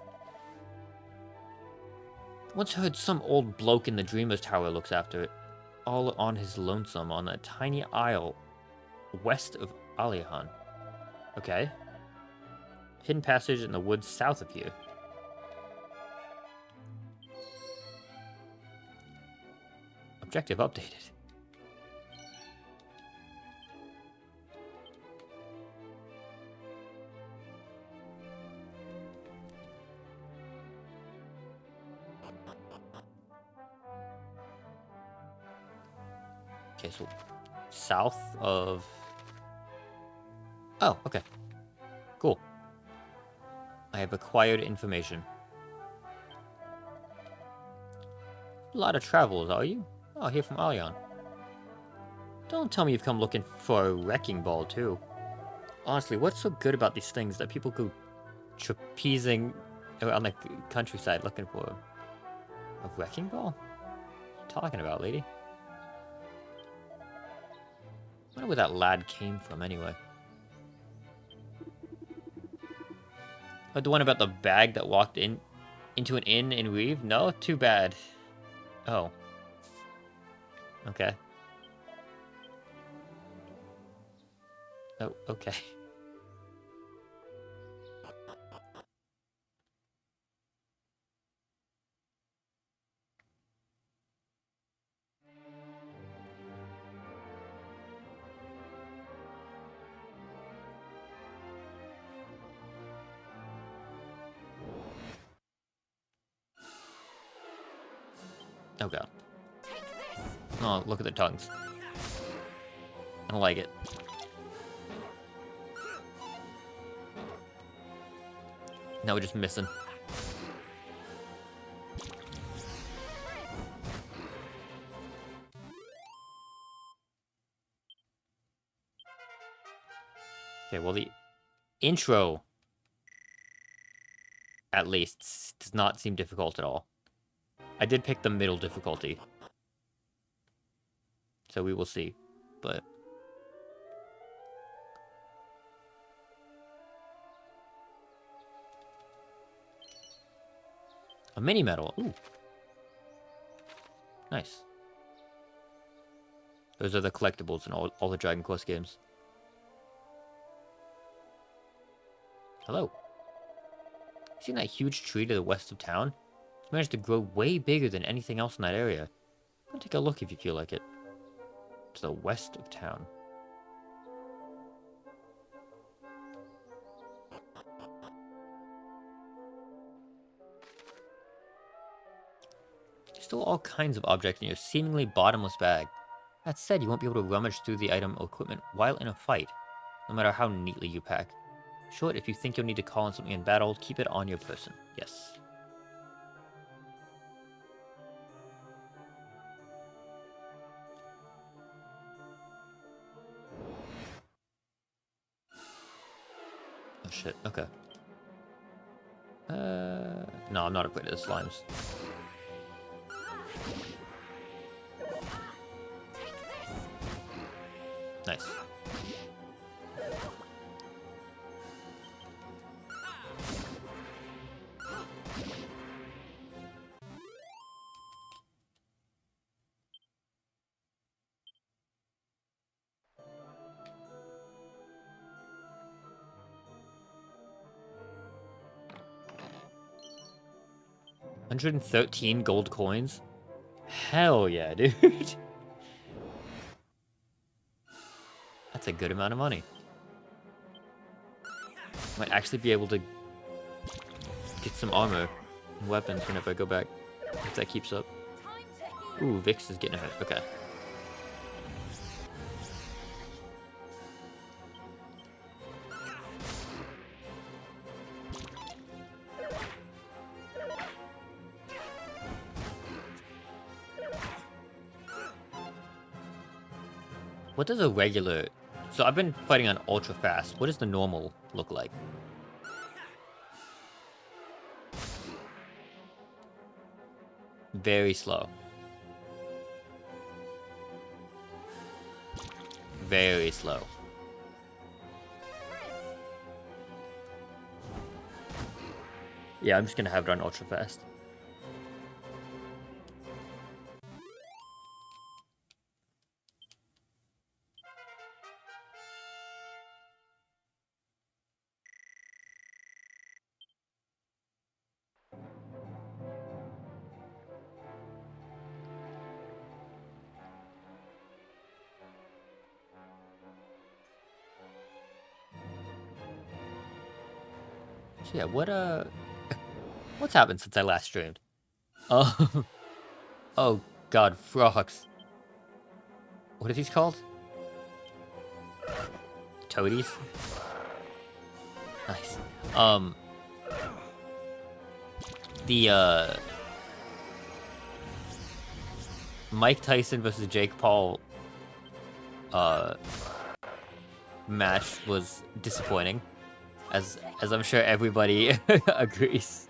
Once heard some old bloke in the Dreamer's Tower looks after it, all on his lonesome on a tiny isle west of Alihan. Okay. Hidden passage in the woods south of here. Objective updated. Okay, so south of... Oh, okay. Cool. I have acquired information. A lot of travels, are you? Oh, here from Alion. Don't tell me you've come looking for a wrecking ball, too. Honestly, what's so good about these things that people go trapezing on the countryside looking for a wrecking ball? What are you talking about, lady? I wonder where that lad came from, anyway. Oh, the one about the bag that walked into an inn in Reeve? No? Too bad. Oh. Okay. Oh, okay. Oh god. Oh, look at the tongues. I don't like it. Now we're just missing. Okay, well the intro, at least, does not seem difficult at all. I did pick the middle difficulty. So we will see. But... a mini medal. Ooh. Nice. Those are the collectibles in all the Dragon Quest games. Hello. Seen that huge tree to the west of town? It's managed to grow way bigger than anything else in that area. Go take a look if you feel like it. To the west of town. There's still all kinds of objects in your seemingly bottomless bag. That said, you won't be able to rummage through the item or equipment while in a fight, no matter how neatly you pack. Short, if you think you'll need to call on something in battle, keep it on your person. Yes. Oh shit, okay. No, I'm not afraid of the slimes. Nice. $113 gold coins? Hell yeah, dude. That's a good amount of money. Might actually be able to get some armor and weapons whenever I go back, if that keeps up. Ooh, Vix is getting hurt. Okay. What does a regular... So I've been fighting on ultra fast. What does the normal look like? Very slow. Very slow. Yeah, I'm just gonna have it on ultra fast. So yeah, what's happened since I last streamed? Oh, oh God, frogs. What are these called? Toadies? Nice. The Mike Tyson versus Jake Paul match was disappointing, as I'm sure everybody agrees.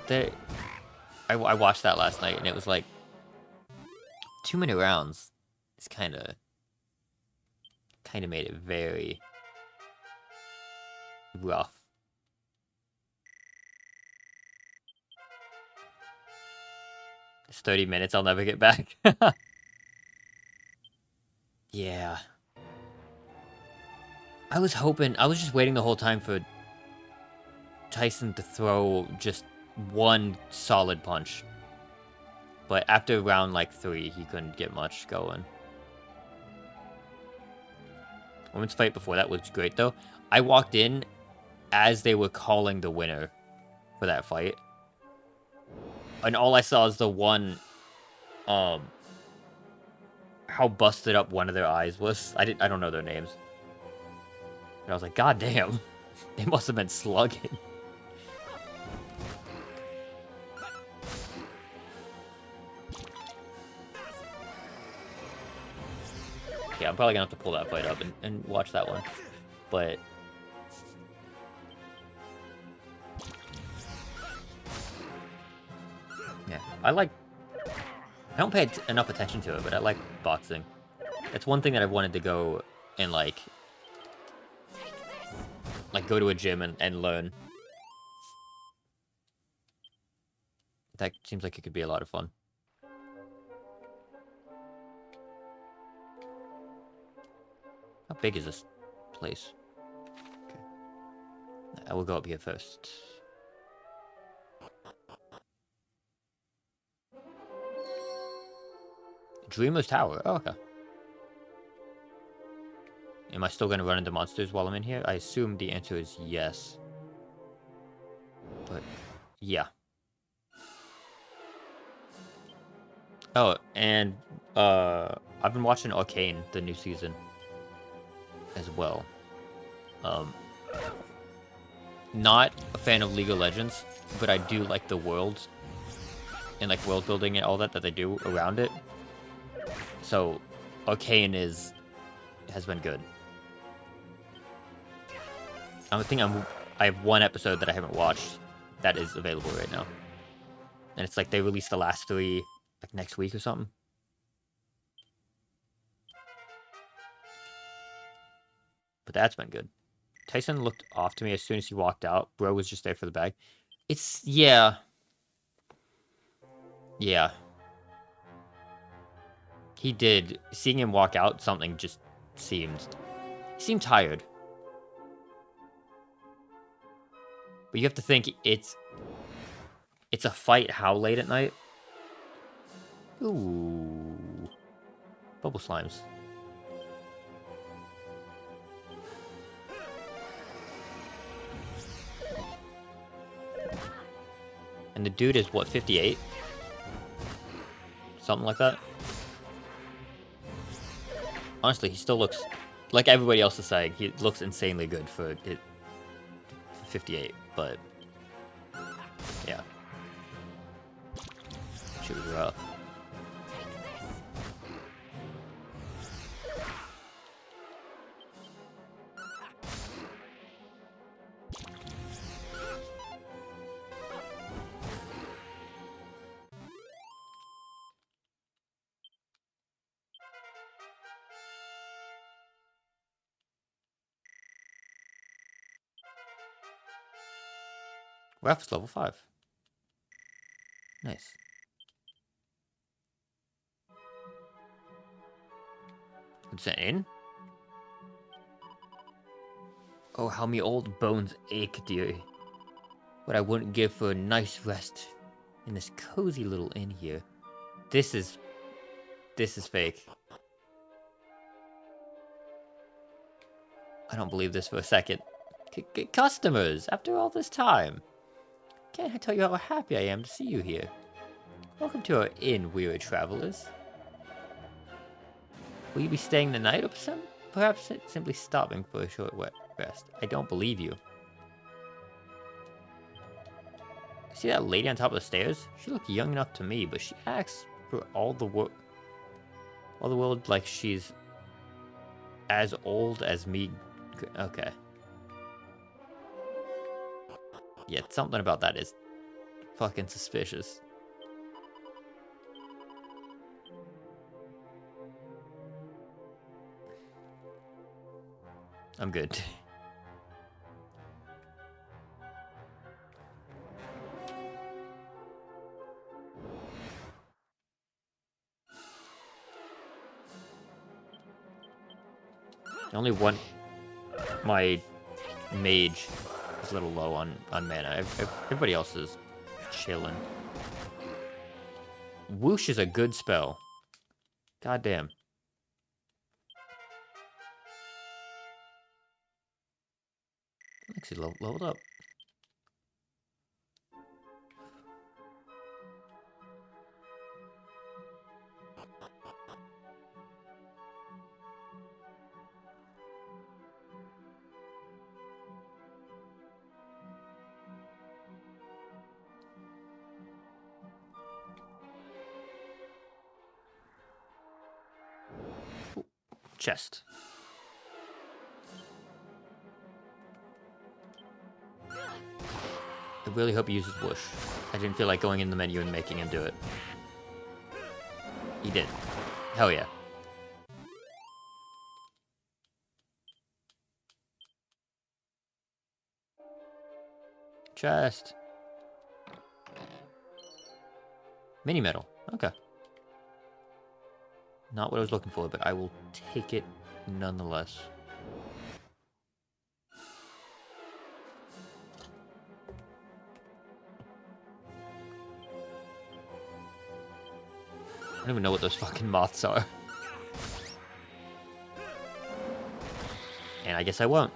Yeah, I watched that last night, and it was like too many rounds. It's kind of made it very rough. It's 30 minutes. I'll never get back. Yeah. I was just waiting the whole time for Tyson to throw just one solid punch. But after round like 3, he couldn't get much going. Women's fight before that was great though. I walked in as they were calling the winner for that fight. And all I saw is the one how busted up one of their eyes was. I don't know their names. And I was like, God damn. They must have been slugging. Yeah, I'm probably gonna have to pull that fight up and watch that one. But yeah, I don't pay enough attention to it, but I like boxing. It's one thing that I've wanted to go and like go to a gym and learn. That seems like it could be a lot of fun. How big is this place? Okay. I will go up here first. Dreamer's Tower. Oh, okay. Am I still going to run into monsters while I'm in here? I assume the answer is yes. But, yeah. Oh, and, I've been watching Arcane, the new season, as well. Not a fan of League of Legends, but I do like the world, and, like, world building and all that they do around it. So, Arcane has been good. I have one episode that I haven't watched that is available right now. And it's like they released the last 3 like next week or something. But that's been good. Tyson looked off to me as soon as he walked out. Bro was just there for the bag. Yeah. Yeah. He did. Seeing him walk out, something just seemed tired. But you have to think it's a fight how late at night? Ooh. Bubble slimes. And the dude is what, 58? Something like that. Honestly, he still looks like everybody else is saying. He looks insanely good for 58, but yeah, shit was rough. Raph is level 5. Nice. What's that in? Oh, how me old bones ache, dear. What I wouldn't give for a nice rest in this cozy little inn here. This is fake. I don't believe this for a second. Customers, after all this time. Can't I tell you how happy I am to see you here? Welcome to our inn, weary travelers. Will you be staying the night or perhaps simply stopping for a short rest? I don't believe you. See that lady on top of the stairs? She looked young enough to me, but she acts for all the world like she's as old as me. Okay. Yeah, something about that is fucking suspicious. I'm good. Only one. My mage is a little low on mana. Everybody else is chilling. Whoosh is a good spell. Goddamn. Actually leveled up. Ooh, chest. I really hope he uses whoosh. I didn't feel like going in the menu and making him do it. He did. Hell yeah. Chest. Mini metal. Okay. Not what I was looking for, but I will take it nonetheless. I don't even know what those fucking moths are. And I guess I won't.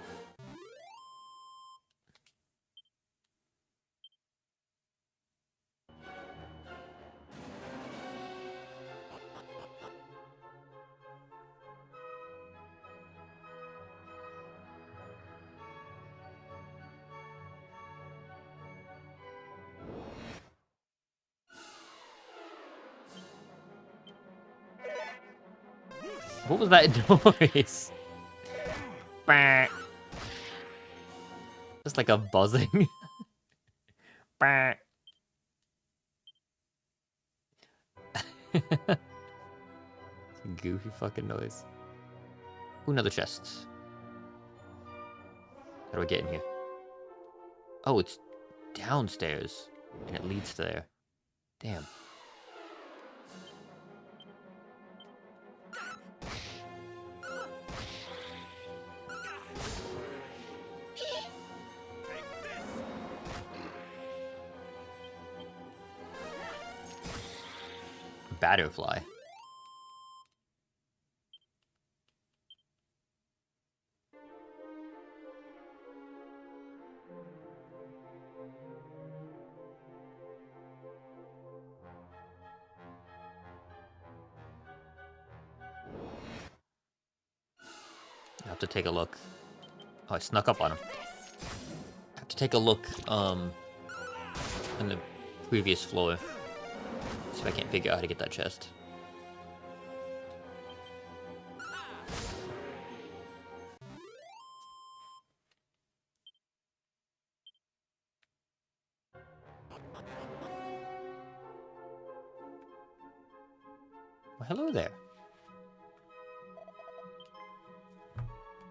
What was that noise? Bah. Just like a buzzing. Bah. Goofy fucking noise. Ooh, another chest. How do I get in here? Oh, it's downstairs. And it leads to there. Damn. Batterfly. have to take a look. Oh, I snuck up on him. I have to take a look, in the previous floor. See if I can't figure out how to get that chest. Well, hello there.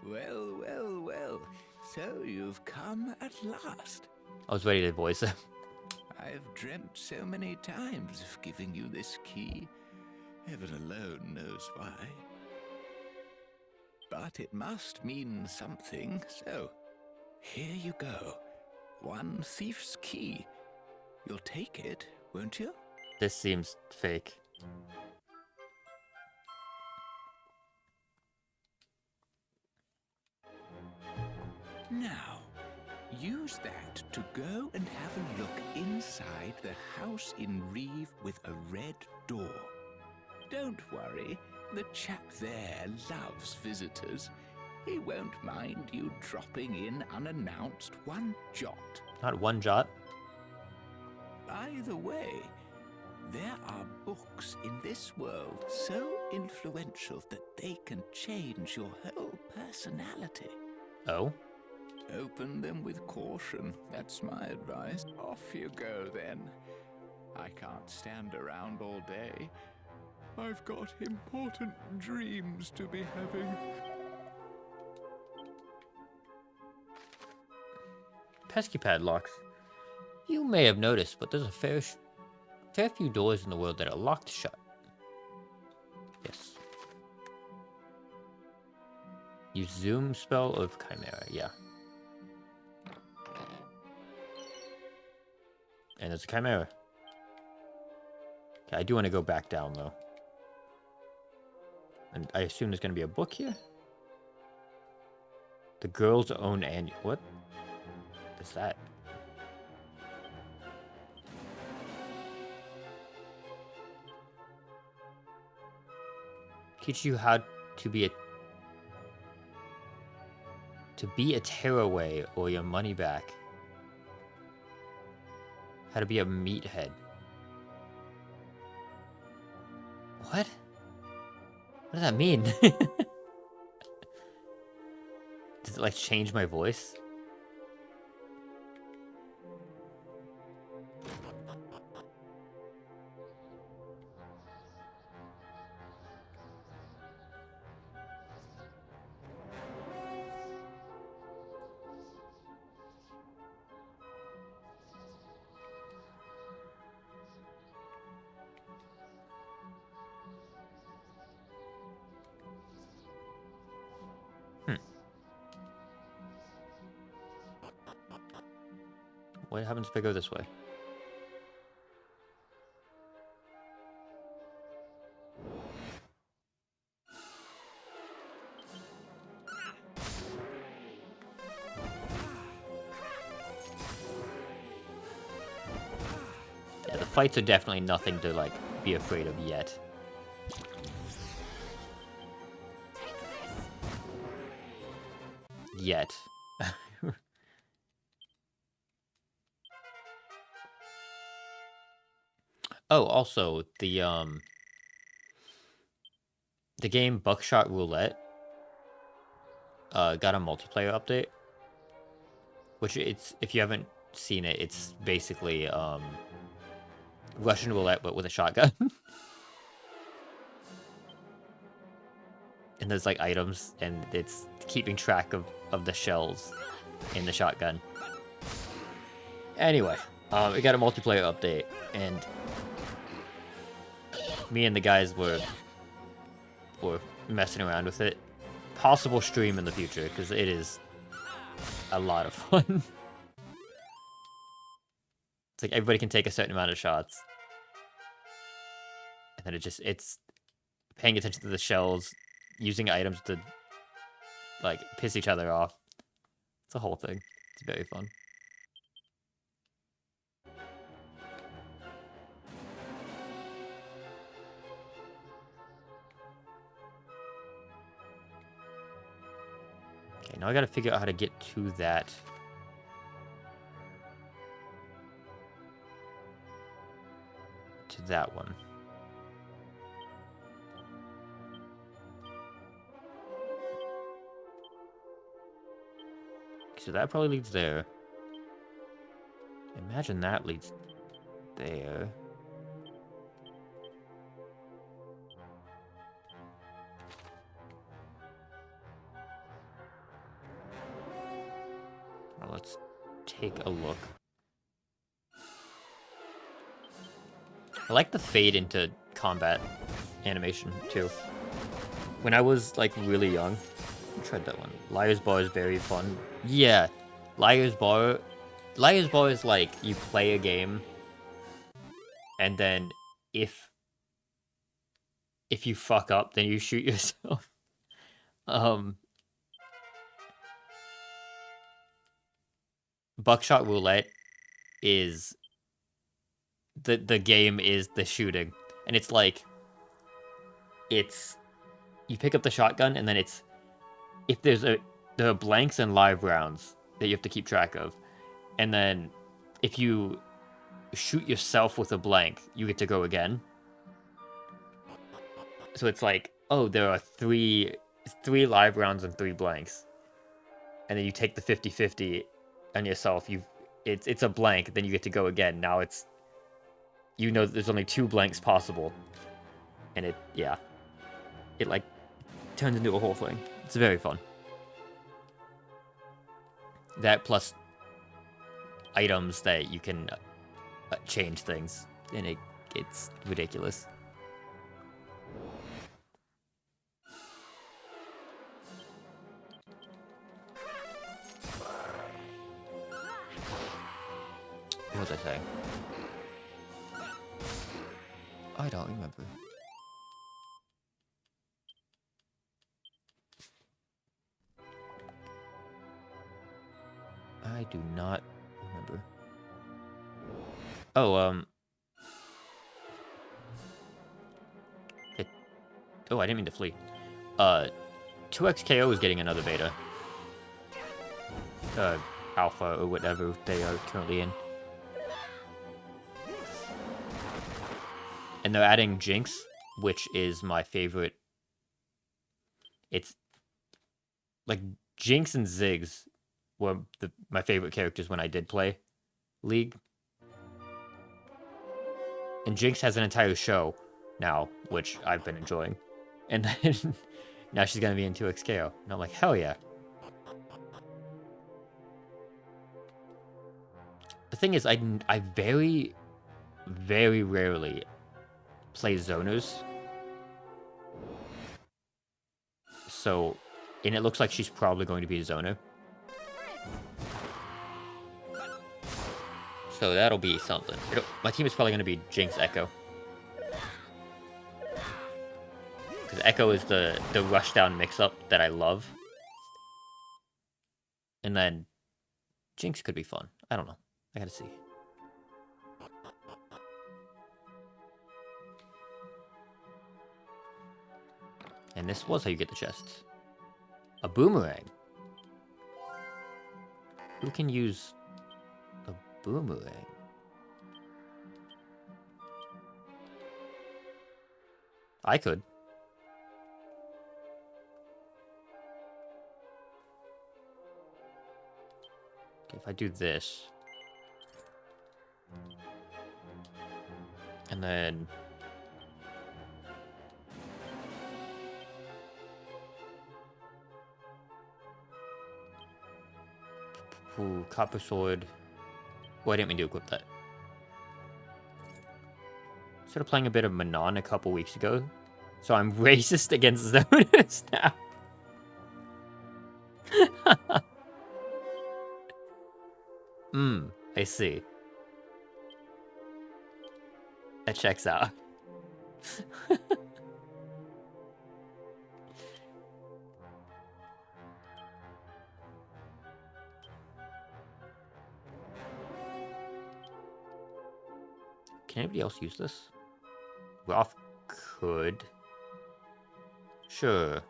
Well, well, well. So you've come at last. I was ready to voice it. I've dreamt so many times of giving you this key. Heaven alone knows why. But it must mean something, so here you go. One thief's key. You'll take it, won't you? This seems fake. Now, use that to go and have a look inside the house in Reeve with a red door. Don't worry, the chap there loves visitors. He won't mind you dropping in unannounced one jot. Not one jot. By the way, there are books in this world so influential that they can change your whole personality. Oh? Open them with caution, that's my advice. Off you go then. I can't stand around all day. I've got important dreams to be having. Pesky padlocks. You may have noticed, but there's a fair few doors in the world that are locked shut. Yes. Use zoom spell of Chimera, yeah. And there's a Chimera. Okay, I do want to go back down, though. And I assume there's going to be a book here? The girl's own annual... What is that? Teach you how to be a tearaway or your money back. How to be a meathead. What? What does that mean? Does it like change my voice? What happens if I go this way? Yeah, the fights are definitely nothing to, like, be afraid of yet. Yet. Oh, also, the game Buckshot Roulette got a multiplayer update. Which it's, if you haven't seen it, it's basically Russian roulette but with a shotgun. And there's like items, and it's keeping track of the shells in the shotgun. Anyway, we got a multiplayer update, and me and the guys were messing around with it. Possible stream in the future, because it is a lot of fun. It's like everybody can take a certain amount of shots. And then it's paying attention to the shells, using items to, like, piss each other off. It's a whole thing. It's very fun. Okay, now I gotta figure out how to get to that. To that one. So that probably leads there. Imagine that leads there. Well, let's take a look. I like the fade into combat animation too. When I was like really young, I tried that one. Liar's Bar is very fun. Yeah, Liar's Bar. Liar's Bar is like you play a game, and then if you fuck up, then you shoot yourself. Buckshot Roulette is the game is the shooting, and it's like you pick up the shotgun, and then it's if there are blanks and live rounds that you have to keep track of, and then if you shoot yourself with a blank, you get to go again. So it's like, oh, there are three live rounds and 3 blanks, and then you take the 50-50 on yourself. It's a blank, then you get to go again. Now it's there's only 2 blanks possible, and it like turns into a whole thing. It's very fun. That plus items that you can change things, and it's ridiculous. What was I saying? I don't remember. I do not remember. Oh, I didn't mean to flee. 2XKO is getting another beta. Alpha or whatever they are currently in. And they're adding Jinx, which is my favorite. It's like Jinx and Ziggs were my favorite characters when I did play League. And Jinx has an entire show now, which I've been enjoying. And then now she's gonna be in 2XKO. And I'm like, hell yeah. The thing is, I very, very rarely play zoners. So, and it looks like she's probably going to be a zoner. So that'll be something. My team is probably going to be Jinx Echo. Because Echo is the rushdown mix-up that I love. And then Jinx could be fun. I don't know. I gotta see. And this was how you get the chest. A boomerang. Who can use a boomerang? I could. Okay, if I do this. And then... Ooh, copper sword. Why didn't we do equip that? Started playing a bit of Manon a couple weeks ago. So I'm racist against zoners now. I see. That checks out. Can anybody else use this? Roth could. Sure.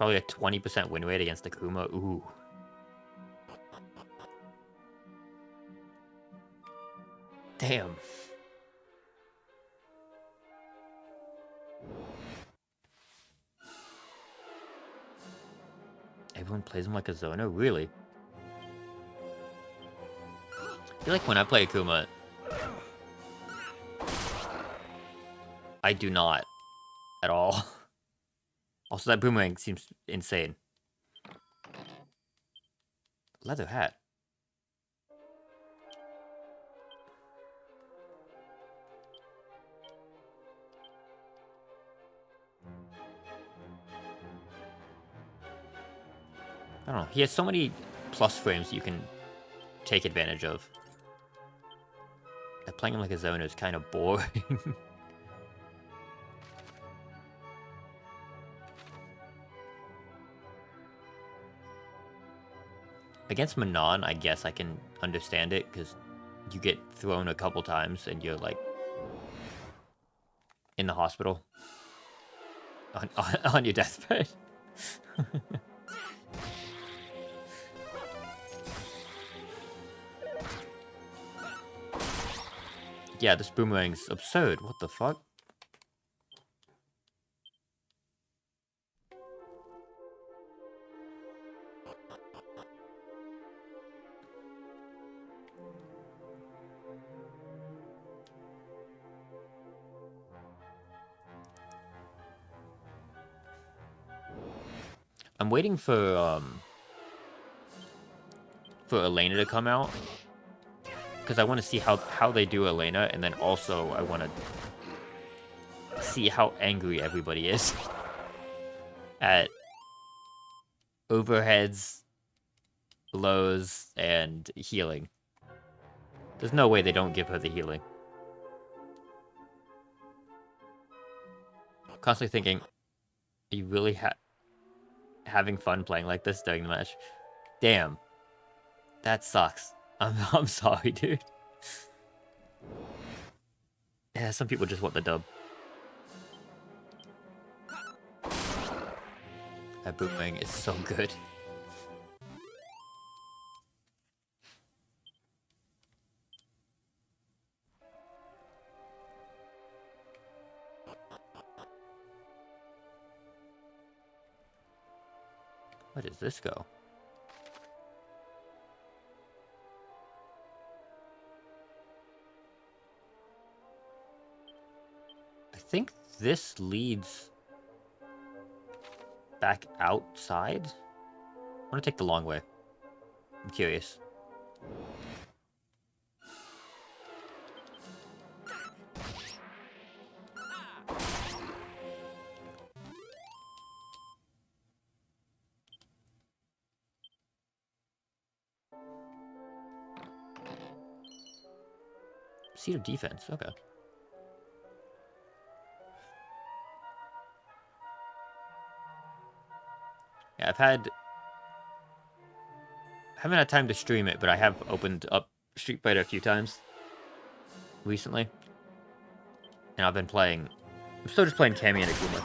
Probably a 20% win rate against Akuma. Ooh. Damn. Everyone plays him like a zoner? Really? I feel like when I play Akuma, I do not at all. Also, that boomerang seems insane. Leather hat. I don't know. He has so many plus frames you can take advantage of. That playing him like a zoner is kind of boring. Against Manon, I guess I can understand it, because you get thrown a couple times and you're, like, in the hospital. On your deathbed. Yeah, this boomerang's absurd. What the fuck? I'm waiting for Elena to come out, because I want to see how they do Elena, and then also I want to see how angry everybody is at overheads, lows, and healing. There's no way they don't give her the healing. Constantly thinking, are you really having fun playing like this during the match? Damn. That sucks. I'm sorry, dude. Yeah, some people just want the dub. That boomerang is so good. Where does this go? I think this leads back outside. I want to take the long way. I'm curious. Seat of defense. Okay. Yeah, I haven't had time to stream it, but I have opened up Street Fighter a few times recently. And I've been playing... I'm still just playing Cammy and Akuma.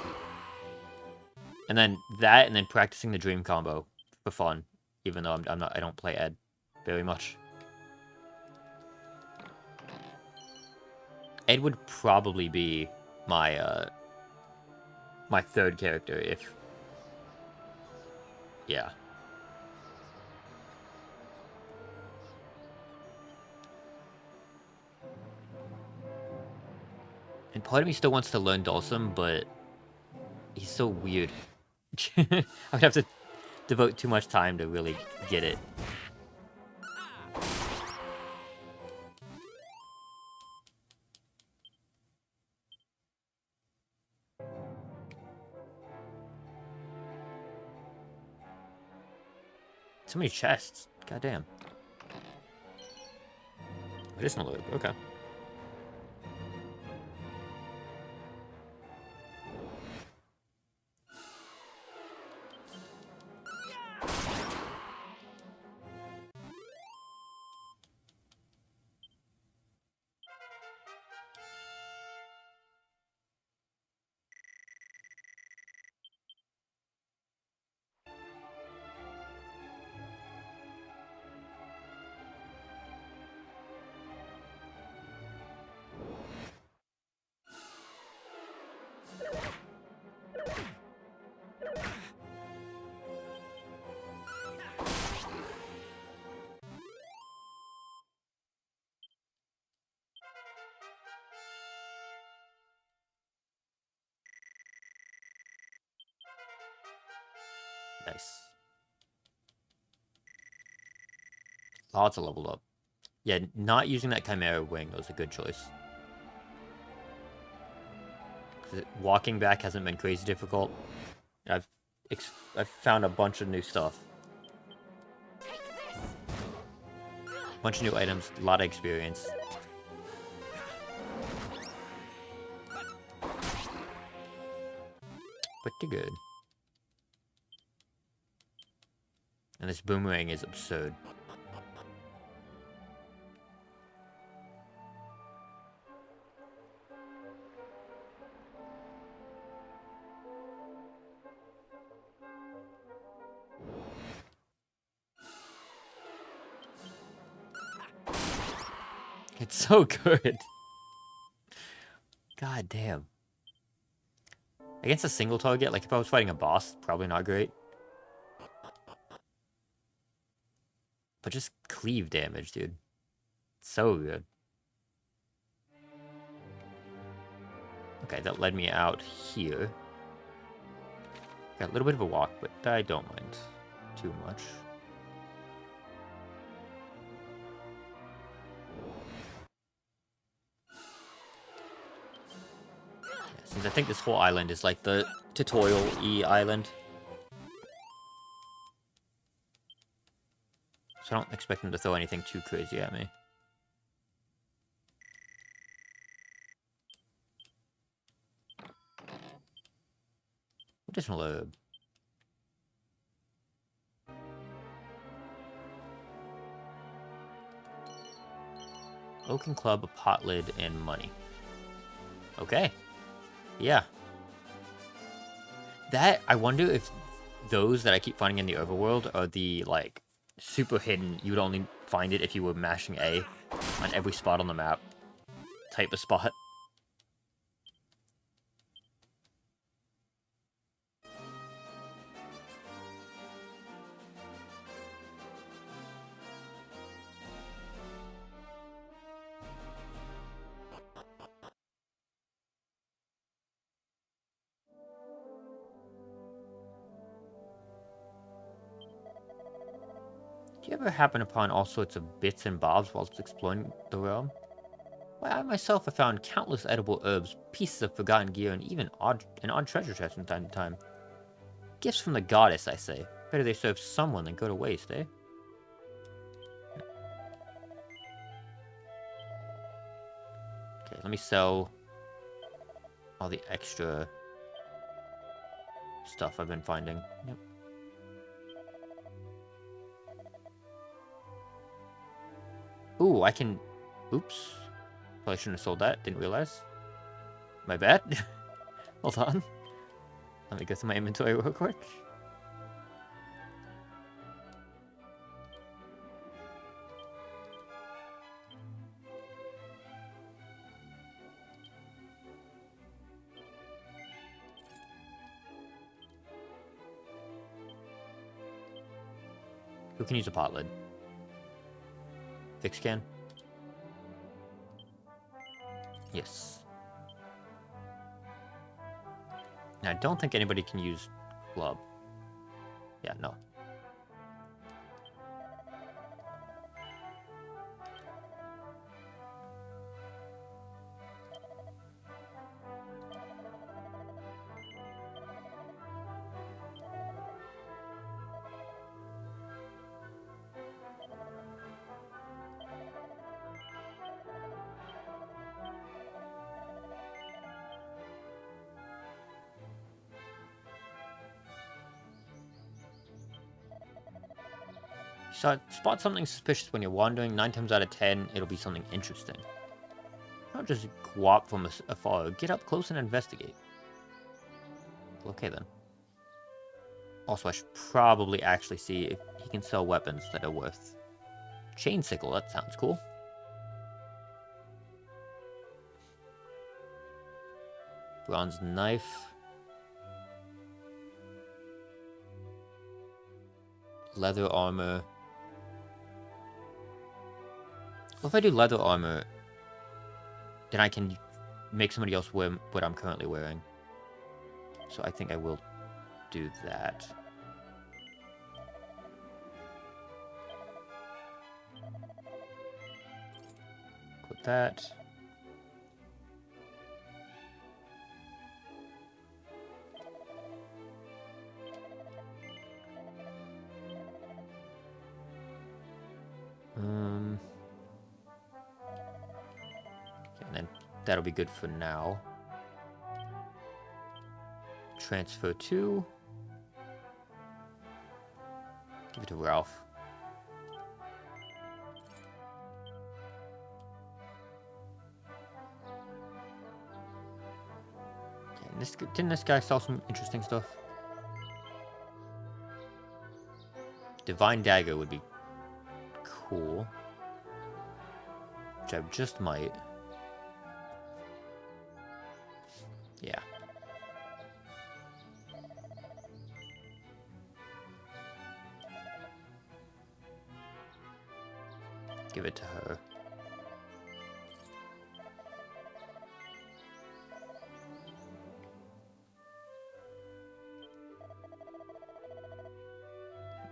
And then that, and then practicing the Dream combo for fun. Even though I don't play Ed very much. Ed would probably be my, my third character if... Yeah. And part of me still wants to learn Dulcim, but he's so weird. I would have to devote too much time to really get it. So many chests. Goddamn. Medicinal loop. Okay. Nice. Lots of leveled up. Yeah, not using that Chimera wing was a good choice. Walking back hasn't been crazy difficult. I've found a bunch of new stuff. Bunch of new items, a lot of experience. Pretty good. And this boomerang is absurd. It's so good. God damn. Against a single target, like if I was fighting a boss, probably not great. But just cleave damage, dude. So good. Okay, that led me out here. Got a little bit of a walk, but I don't mind too much. Since I think this whole island is like the tutorial-y island. So I don't expect them to throw anything too crazy at me. Additional herb. Oaken club, a pot lid, and money. Okay. Yeah. That, I wonder if those that I keep finding in the overworld are the, like, super hidden, you would only find it if you were mashing A on every spot on the map type of spot. Do you ever happen upon all sorts of bits and bobs whilst exploring the realm? Why, I myself have found countless edible herbs, pieces of forgotten gear, and even an odd treasure chest from time to time. Gifts from the goddess, I say. Better they serve someone than go to waste, eh? Okay, let me sell all the extra stuff I've been finding. Yep. Ooh, I can... Oops. Probably shouldn't have sold that. Didn't realize. My bad. Hold on. Let me go through my inventory real quick. Who can use a pot lid? Fix can? Yes. Now, I don't think anybody can use club. Yeah, no. So, spot something suspicious when you're wandering. 9 times out of 10, it'll be something interesting. Don't just go up from afar. Get up close and investigate. Okay, then. Also, I should probably actually see if he can sell weapons that are worth... Chain sickle, that sounds cool. Bronze knife. Leather armor. Well, if I do leather armor, then I can make somebody else wear what I'm currently wearing. So I think I will do that. with that. Okay, and then that'll be good for now. Transfer 2. Give it to Ralph. Okay, and didn't this guy sell some interesting stuff? Divine Dagger would be cool. Which I just might. Yeah. Give it to her.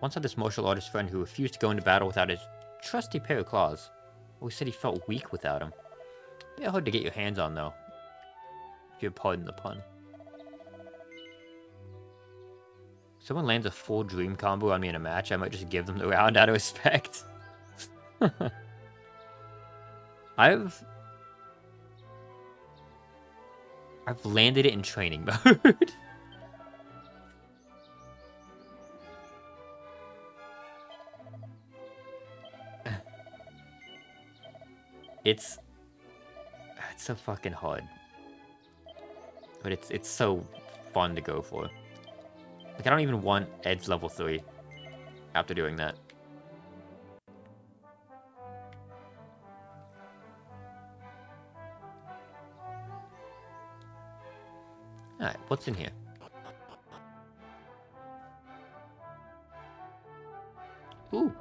Once had this martial artist friend who refused to go into battle without his trusty pair of claws. Always said he felt weak without him. Bit hard to get your hands on, though. If you pardon the pun. If someone lands a full dream combo on me in a match, I might just give them the round out of respect. I've landed it in training mode. It's so fucking hard. But it's so fun to go for. Like, I don't even want Ed's level 3 after doing that. Alright, what's in here? Ooh.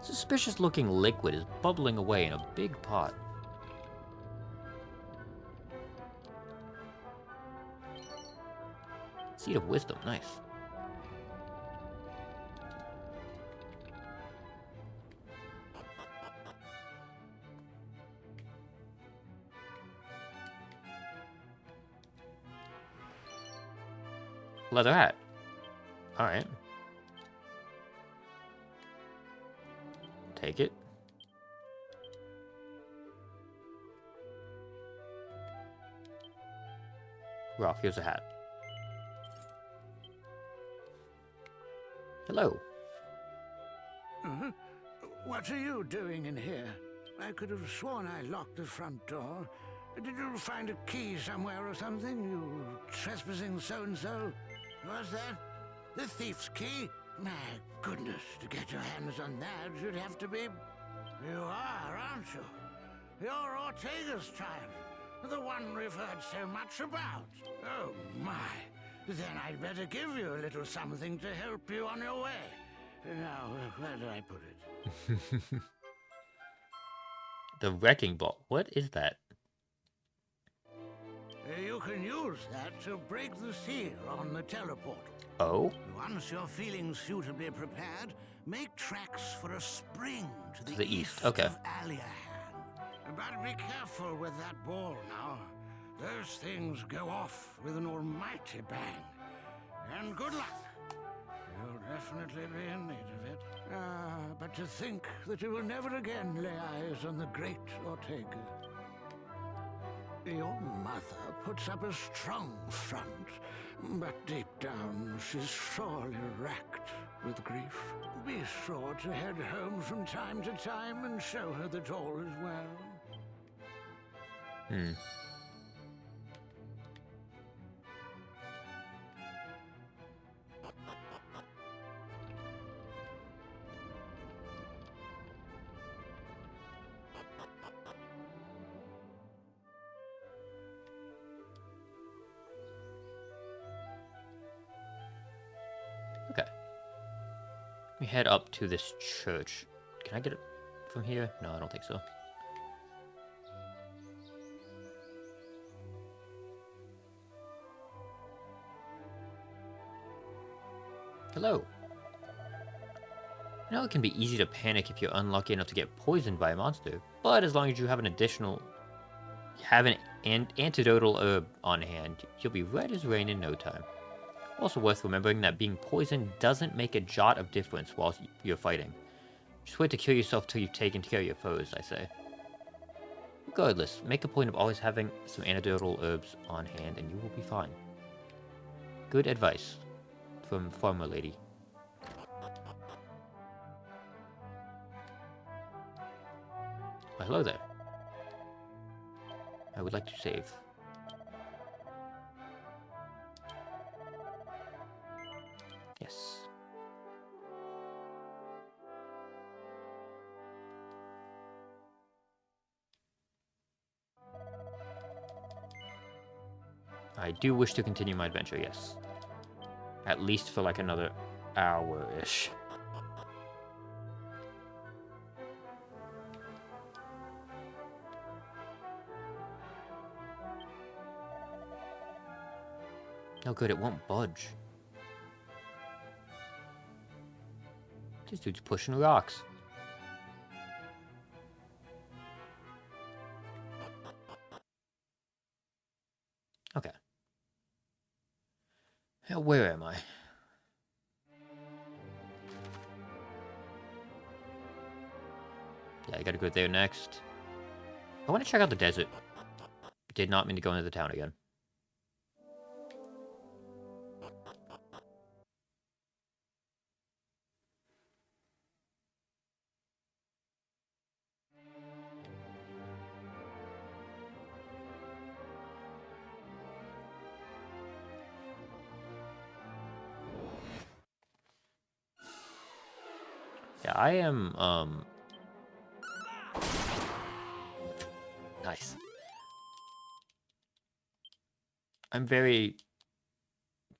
Suspicious looking liquid is bubbling away in a big pot. Seed of Wisdom, nice. Leather hat. Alright. Take it. Ralph, here's a hat. Hello. What are you doing in here? I could have sworn I locked the front door. Did you find a key somewhere or something? You trespassing so-and-so? Was that the thief's key? My goodness, to get your hands on that, you'd have to be... You are, aren't you? You're Ortega's child, the one we've heard so much about. Oh, my. Then I'd better give you a little something to help you on your way. Now, where did I put it? The wrecking ball. What is that? You can use that to break the seal on the teleport. Oh? Once you're feeling suitably prepared, make tracks for a spring to the east. Okay. of Aliahan. But be careful with that ball now. Those things go off with an almighty bang. And good luck. You'll definitely be in need of it. But to think that you will never again lay eyes on the great Ortega. Your mother puts up a strong front, but deep down she's sorely racked with grief. Be sure to head home from time to time and show her that all is well. Okay. We head up to this church. Can I get it from here? No, I don't think so. Hello. I know it can be easy to panic if you're unlucky enough to get poisoned by a monster, but as long as you have an antidotal herb on hand, you'll be right as rain in no time. Also worth remembering that being poisoned doesn't make a jot of difference while you're fighting. Just wait to kill yourself till you've taken care of your foes, I say. Regardless, make a point of always having some antidotal herbs on hand and you will be fine. Good advice from Farmer Lady. Well, hello there. I would like to save. Yes. I do wish to continue my adventure, yes. At least for like another hour-ish. Oh good, it won't budge. This dude's pushing rocks. Okay. Now, where am I? Yeah, I gotta go there next. I want to check out the desert. Did not mean to go into the town again. Yeah, I am, nice. I'm very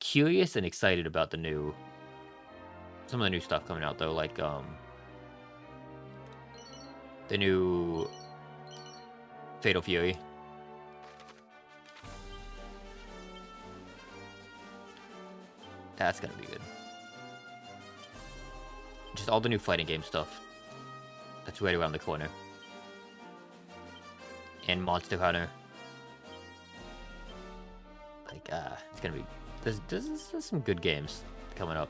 curious and excited about some of the new stuff coming out, though, like, the new Fatal Fury. That's gonna be good. Just all the new fighting game stuff. That's right around the corner. And Monster Hunter. Like, it's gonna be... There's some good games coming up.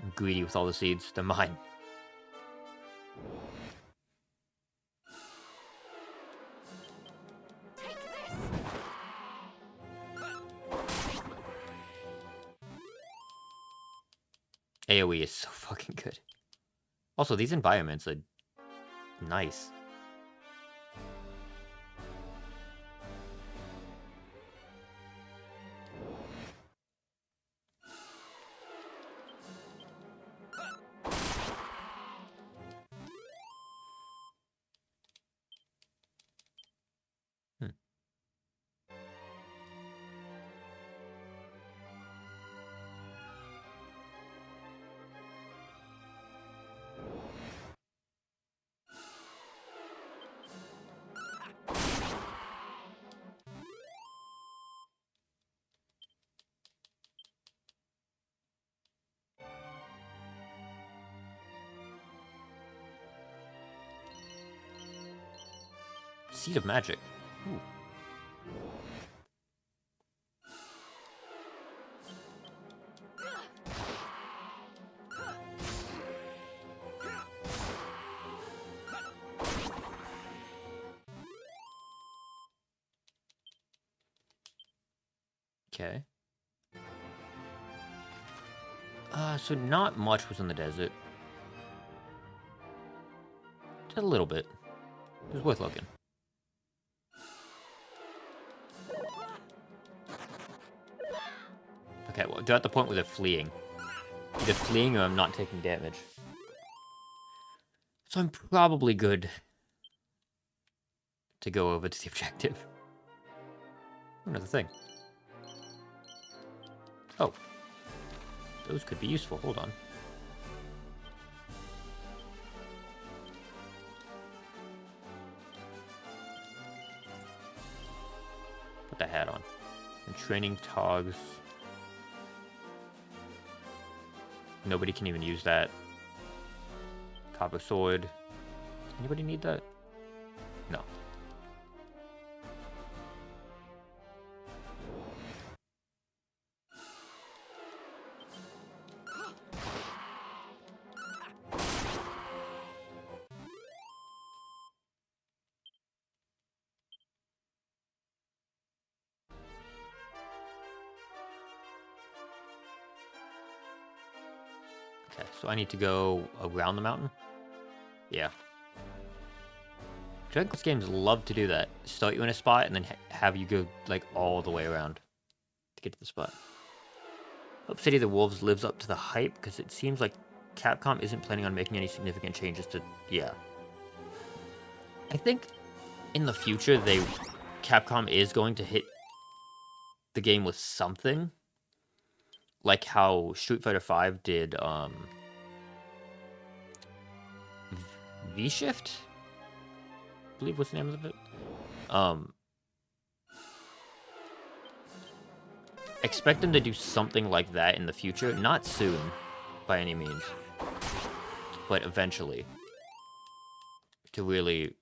I'm greedy with all the seeds. They're mine. AoE is so fucking good. Also, these environments are nice. Seed of Magic. Ooh. Okay. So not much was in the desert. Just a little bit. It was worth looking. Okay, well, they're at the point where they're fleeing. Either fleeing or I'm not taking damage. So I'm probably good to go over to the objective. Another thing. Oh. Those could be useful. Hold on. Put the hat on. And training togs. Nobody can even use that. Copper sword. Anybody need that? No. Okay, so I need to go around the mountain? Yeah. Dragon Quest games love to do that. Start you in a spot and then have you go like all the way around to get to the spot. Hope City of the Wolves lives up to the hype because it seems like Capcom isn't planning on making any significant changes to... Yeah. I think in the future Capcom is going to hit the game with something. Like how Street Fighter V did V-Shift? I believe what's the name of it? Expect them to do something like that in the future. Not soon, by any means. But eventually. To really...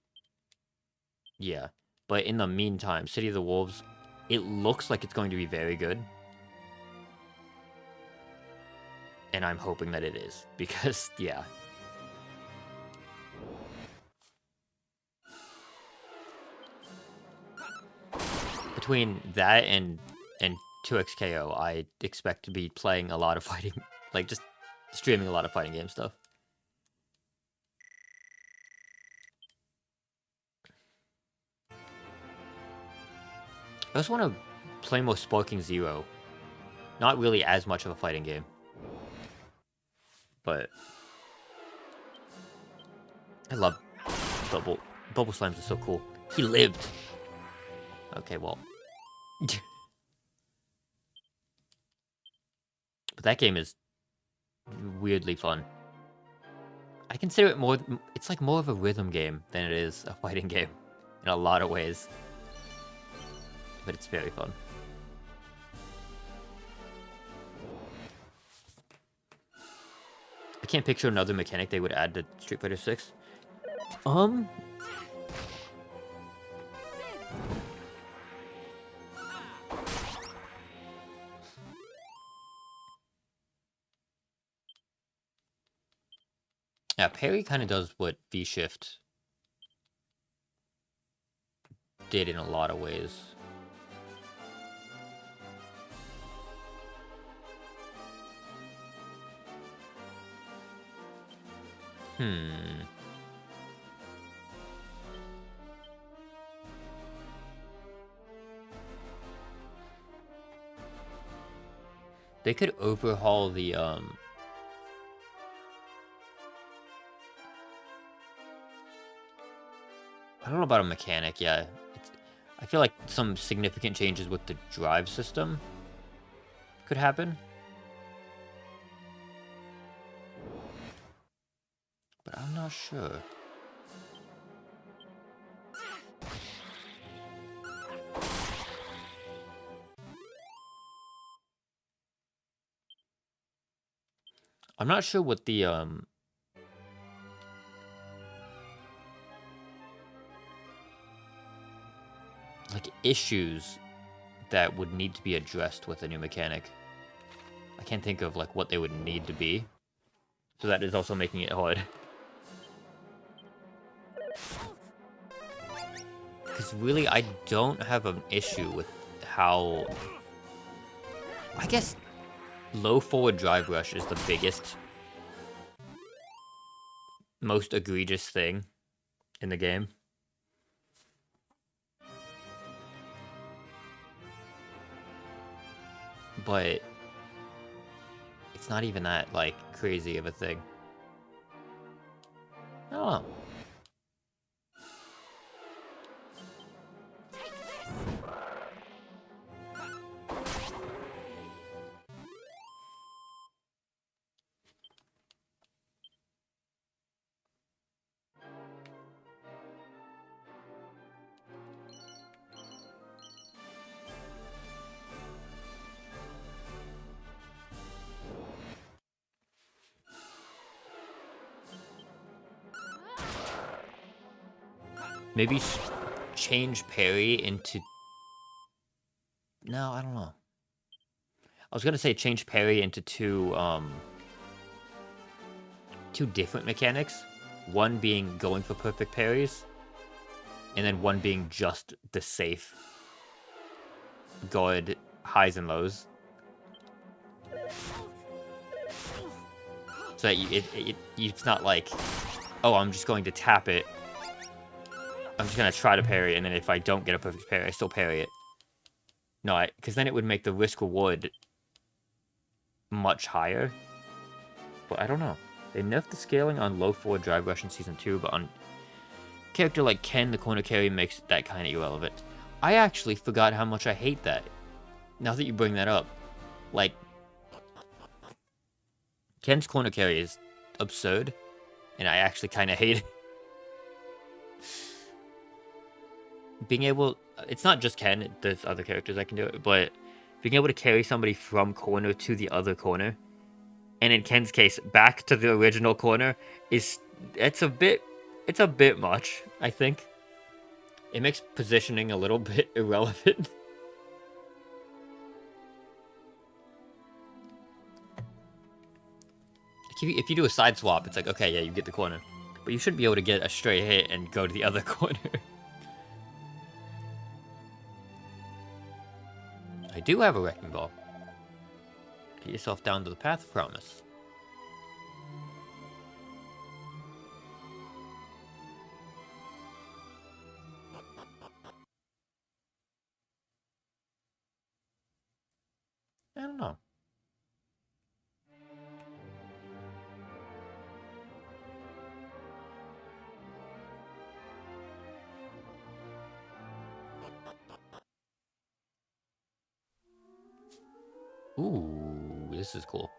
Yeah. But in the meantime, City of the Wolves, it looks like it's going to be very good. And I'm hoping that it is. Because, yeah. Between that and 2XKO, I expect to be playing a lot of fighting... Like, just streaming a lot of fighting game stuff. I just want to play more Sparking Zero. Not really as much of a fighting game. But... I love Bubble. Bubble Slimes are so cool. He lived! Okay, well... But that game is weirdly fun. I consider it more... It's like more of a rhythm game than it is a fighting game. In a lot of ways. But it's very fun. I can't picture another mechanic they would add to Street Fighter 6. Yeah, parry kind of does what V-Shift did in a lot of ways. They could overhaul the, I don't know about a mechanic, yeah. I feel like some significant changes with the drive system could happen. But I'm not sure. I'm not sure what the, like, issues that would need to be addressed with a new mechanic. I can't think of, like, what they would need to be. So that is also making it hard. Because really, I don't have an issue with how... I guess low forward drive rush is the biggest, most egregious thing in the game. But it's not even that, like, crazy of a thing. I don't know. Maybe change parry into... No, I don't know. I was gonna say change parry into two different mechanics. One being going for perfect parries, and then one being just the safe guard highs and lows. So that it's not like, oh, I'm just going to tap it. I'm just gonna try to parry, and then if I don't get a perfect parry, I still parry it. No, because then it would make the risk reward much higher. But I don't know. They nerfed the scaling on low forward drive rush in Season 2, but on a character like Ken, the corner carry makes that kind of irrelevant. I actually forgot how much I hate that. Now that you bring that up. Like, Ken's corner carry is absurd, and I actually kind of hate it. Being able... It's not just Ken, there's other characters that can do it, but being able to carry somebody from corner to the other corner, and in Ken's case, back to the original corner, it's a bit much, I think. It makes positioning a little bit irrelevant. If you do a side swap, it's like, okay, yeah, you get the corner. But you should be able to get a straight hit and go to the other corner. I do have a Wrecking Ball. Get yourself down to the Path of Promise. I don't know. Ooh, this is cool.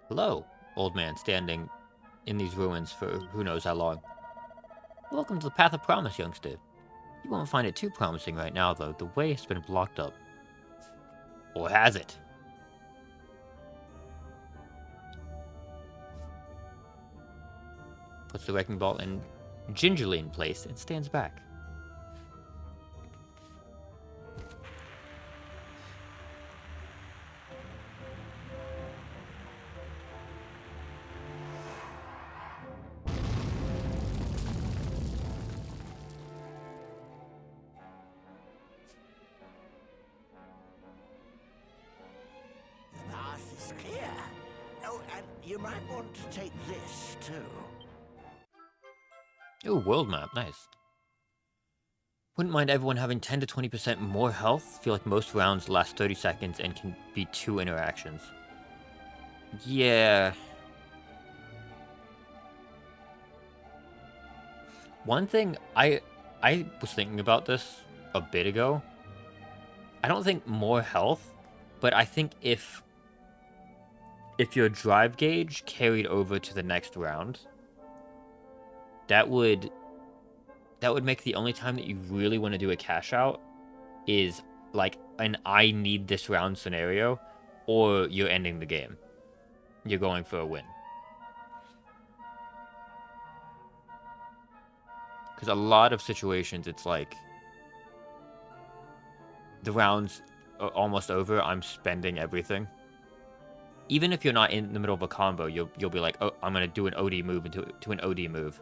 Hello, old man standing in these ruins for who knows how long. Welcome to the Path of Promise, youngster. You won't find it too promising right now, though. The way has been blocked up. Or has it? Puts the Wrecking Ball gingerly in place and stands back. The path is clear. Oh, and you might want to take this, too. Ooh, world map, nice. Wouldn't mind everyone having 10 to 20% more health. Feel like most rounds last 30 seconds and can be 2 interactions. Yeah. One thing, I was thinking about this a bit ago. I don't think more health, but I think if your drive gauge carried over to the next round, that would make the only time that you really want to do a cash out is like an I need this round scenario, or you're ending the game. You're going for a win. Because a lot of situations, it's like the round's are almost over, I'm spending everything. Even if you're not in the middle of a combo, you'll be like, oh, I'm going to do an OD move into an OD move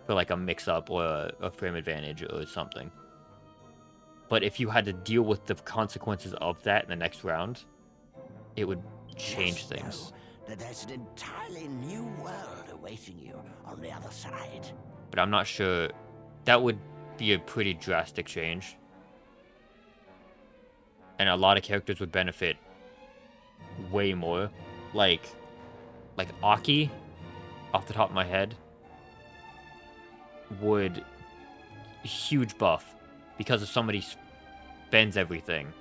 for like a mix-up or a frame advantage or something. But if you had to deal with the consequences of that in the next round, it would change things. That there's an entirely new world awaiting you on the other side. But I'm not sure. That would be a pretty drastic change. And a lot of characters would benefit way more. Like Aki, off the top of my head, would huge buff because if somebody spends everything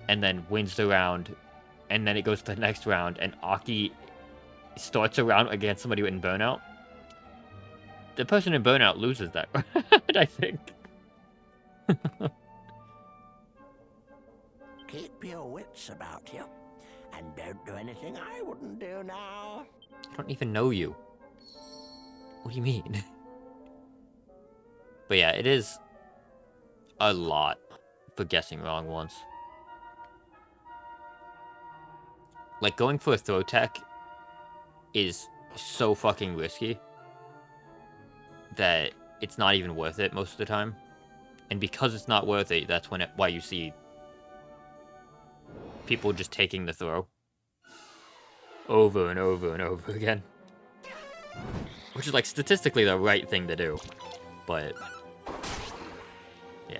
and then wins the round, and then it goes to the next round, and Aki starts a round against somebody in burnout, the person in burnout loses that round, I think. Keep your wits about you. And don't do anything I wouldn't do now. I don't even know you. What do you mean? But yeah, it is a lot for guessing wrong once. Like, going for a throw tech is so fucking risky that it's not even worth it most of the time. And because it's not worth it, that's why you see people just taking the throw over and over and over again. Which is, like, statistically the right thing to do. But, yeah.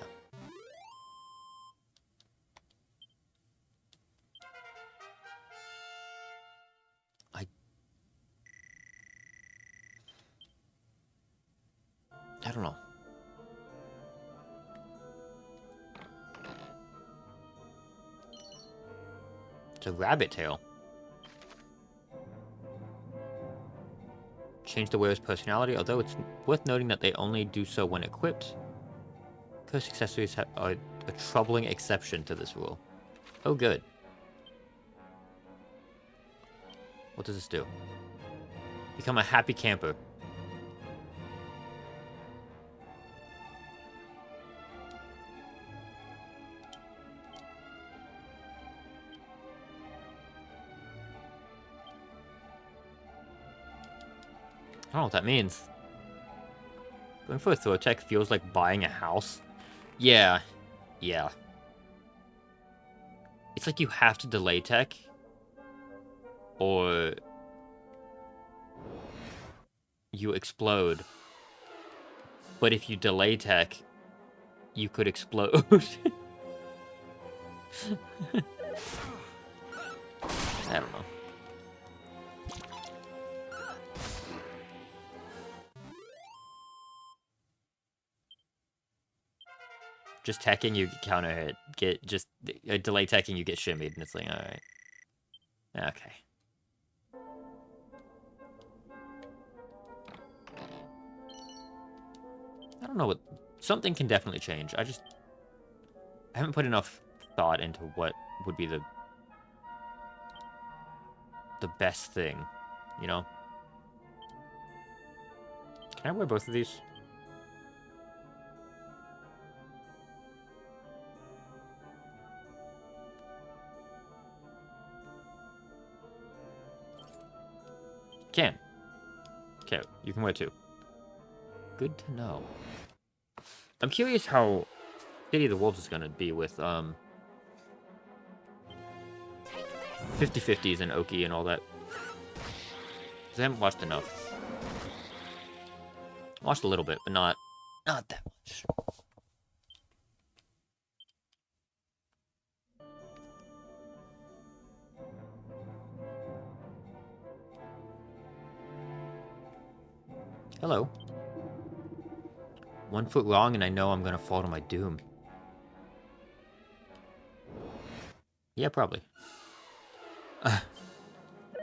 I don't know. It's a rabbit tail. Change the wearer's personality, although it's worth noting that they only do so when equipped. Curse accessories are a troubling exception to this rule. Oh, good. What does this do? Become a happy camper. I don't know what that means. Going for a throw tech feels like buying a house. Yeah. Yeah. It's like you have to delay tech. Or you explode. But if you delay tech, you could explode. I don't know. Just teching, you get counter hit. Just delay teching, you get shimmied, and it's like, alright. Okay. I don't know what... Something can definitely change. I haven't put enough thought into what would be the best thing, you know? Can I wear both of these? Can. Okay, you can wear two. Good to know. I'm curious how City of the Wolves is gonna be with 50/50s and Oki and all that. Because I haven't watched enough. Watched a little bit, but not that much. Hello. 1 foot wrong and I know I'm gonna fall to my doom. Yeah, probably.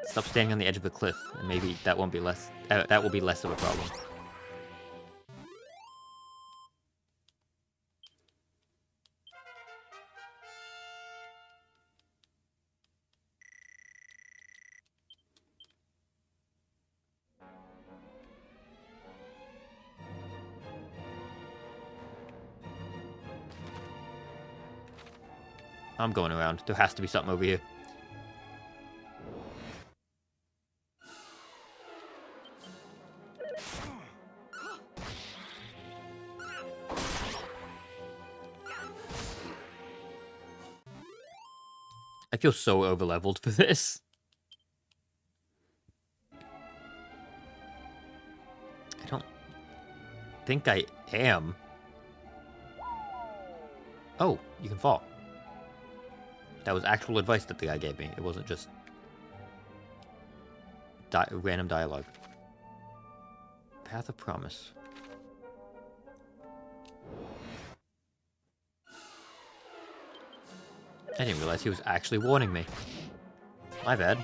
Stop standing on the edge of a cliff, and maybe that won't be less. That will be less of a problem. I'm going around. There has to be something over here. I feel so overleveled for this. I don't think I am. Oh, you can fall. That was actual advice that the guy gave me. It wasn't just random dialogue. Path of Promise. I didn't realize he was actually warning me. My bad.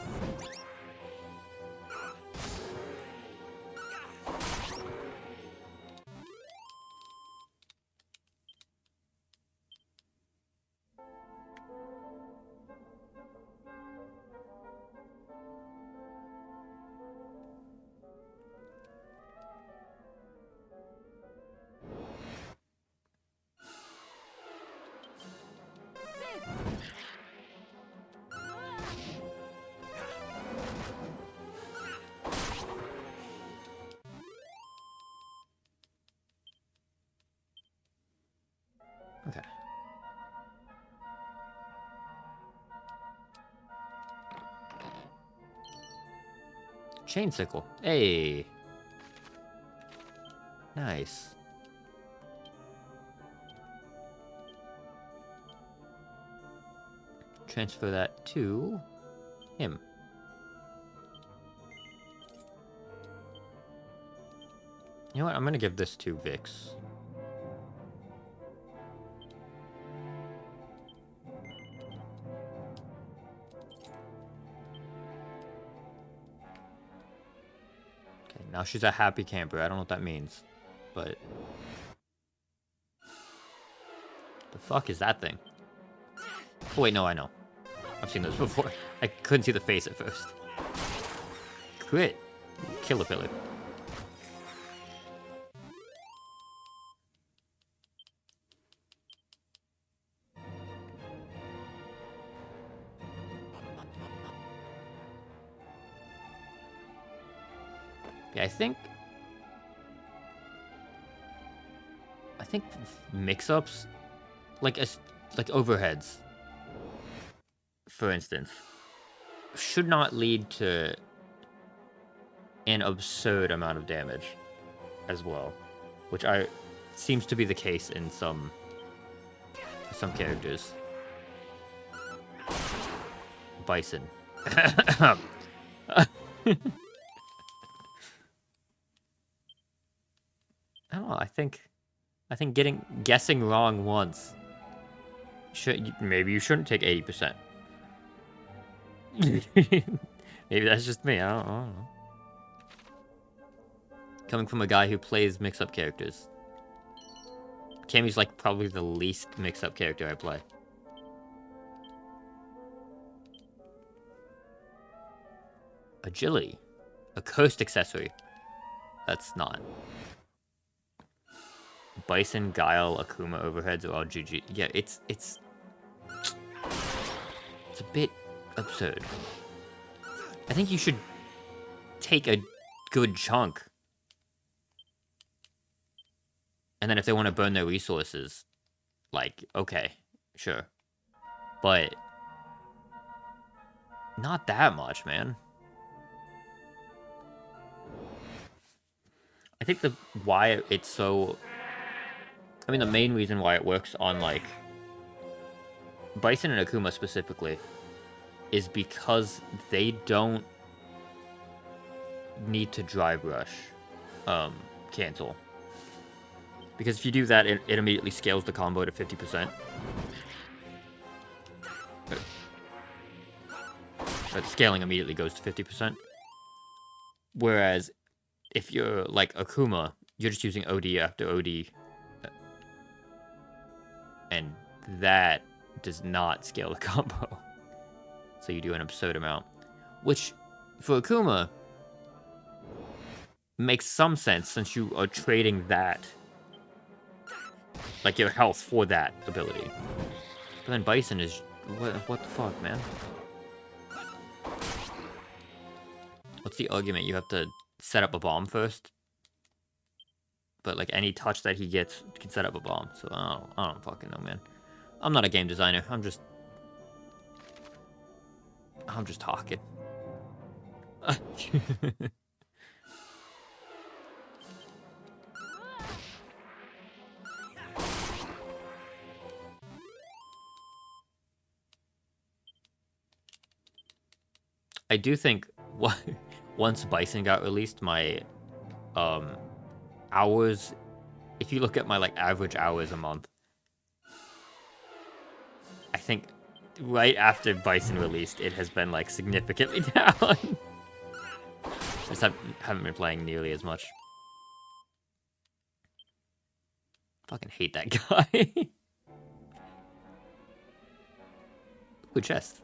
Okay. Chain sickle. Hey. Nice. Transfer that to him. You know what? I'm gonna give this to Vix. Okay, now she's a happy camper. I don't know what that means, but the fuck is that thing? Oh wait, no, I know. I've seen those before. I couldn't see the face at first. Crit. Killer pillar. Yeah, I think mix-ups, like overheads, for instance, should not lead to an absurd amount of damage as well, which seems to be the case in some characters. Bison. I don't know. I think guessing wrong once. Maybe you shouldn't take 80%. Maybe that's just me. I don't know. Coming from a guy who plays mix-up characters. Cammy's like probably the least mix-up character I play. Agility. A coast accessory. That's not. Bison, Guile, Akuma overheads are all GG. Yeah, it's a bit absurd. I think you should take a good chunk. And then if they want to burn their resources, like, okay, sure. But not that much, man. I think the main reason why it works on, like, Bison and Akuma specifically is because they don't need to drive rush cancel. Because if you do that, it immediately scales the combo to 50%. But the scaling immediately goes to 50%. Whereas if you're like Akuma, you're just using OD after OD. And that does not scale the combo. So you do an absurd amount. Which, for Akuma, makes some sense since you are trading that, like your health, for that ability. But then Bison is... What the fuck, man? What's the argument? You have to set up a bomb first? But like any touch that he gets can set up a bomb. So I don't fucking know, man. I'm not a game designer. I'm just talking. I do think once Bison got released, my hours, if you look at my like average hours a month, I think right after Bison released, it has been like significantly down. I just haven't been playing nearly as much. Fucking hate that guy. Ooh, chest.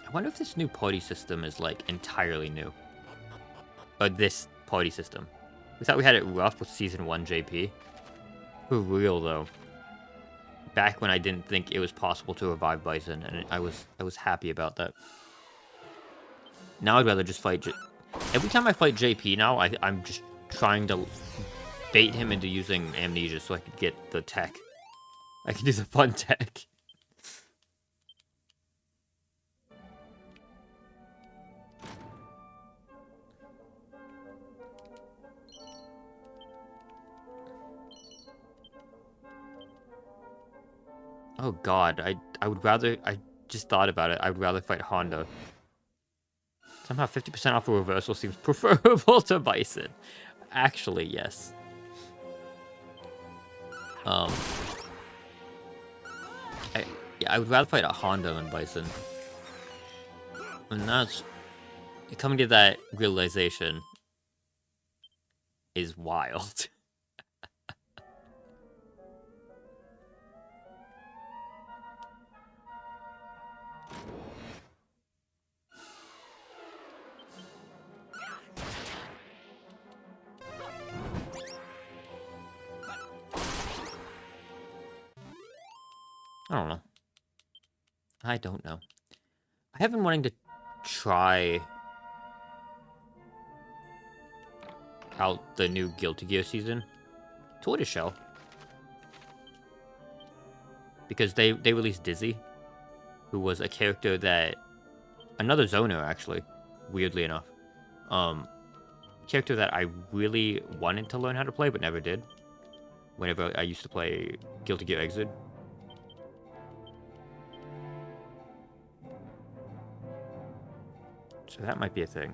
I wonder if this new party system is like entirely new. Or this party system. We thought we had it rough with Season 1 JP. For real though. Back when I didn't think it was possible to revive Bison, and I was happy about that. Now I'd rather just fight every time I fight JP now, I'm just trying to bait him into using Amnesia so I could get the tech. I can do the fun tech. Oh god, I would rather, I just thought about it, I would rather fight Honda. Somehow 50% off a reversal seems preferable to Bison. Actually, yes. Yeah, I would rather fight a Honda than Bison. And that's, coming to that realization is wild. I don't know. I don't know. I have been wanting to try out the new Guilty Gear season. Tortoiseshell. Because they released Dizzy, who was a character that... Another Zoner, actually. Weirdly enough. Character that I really wanted to learn how to play, but never did. Whenever I used to play Guilty Gear Exit. So that might be a thing.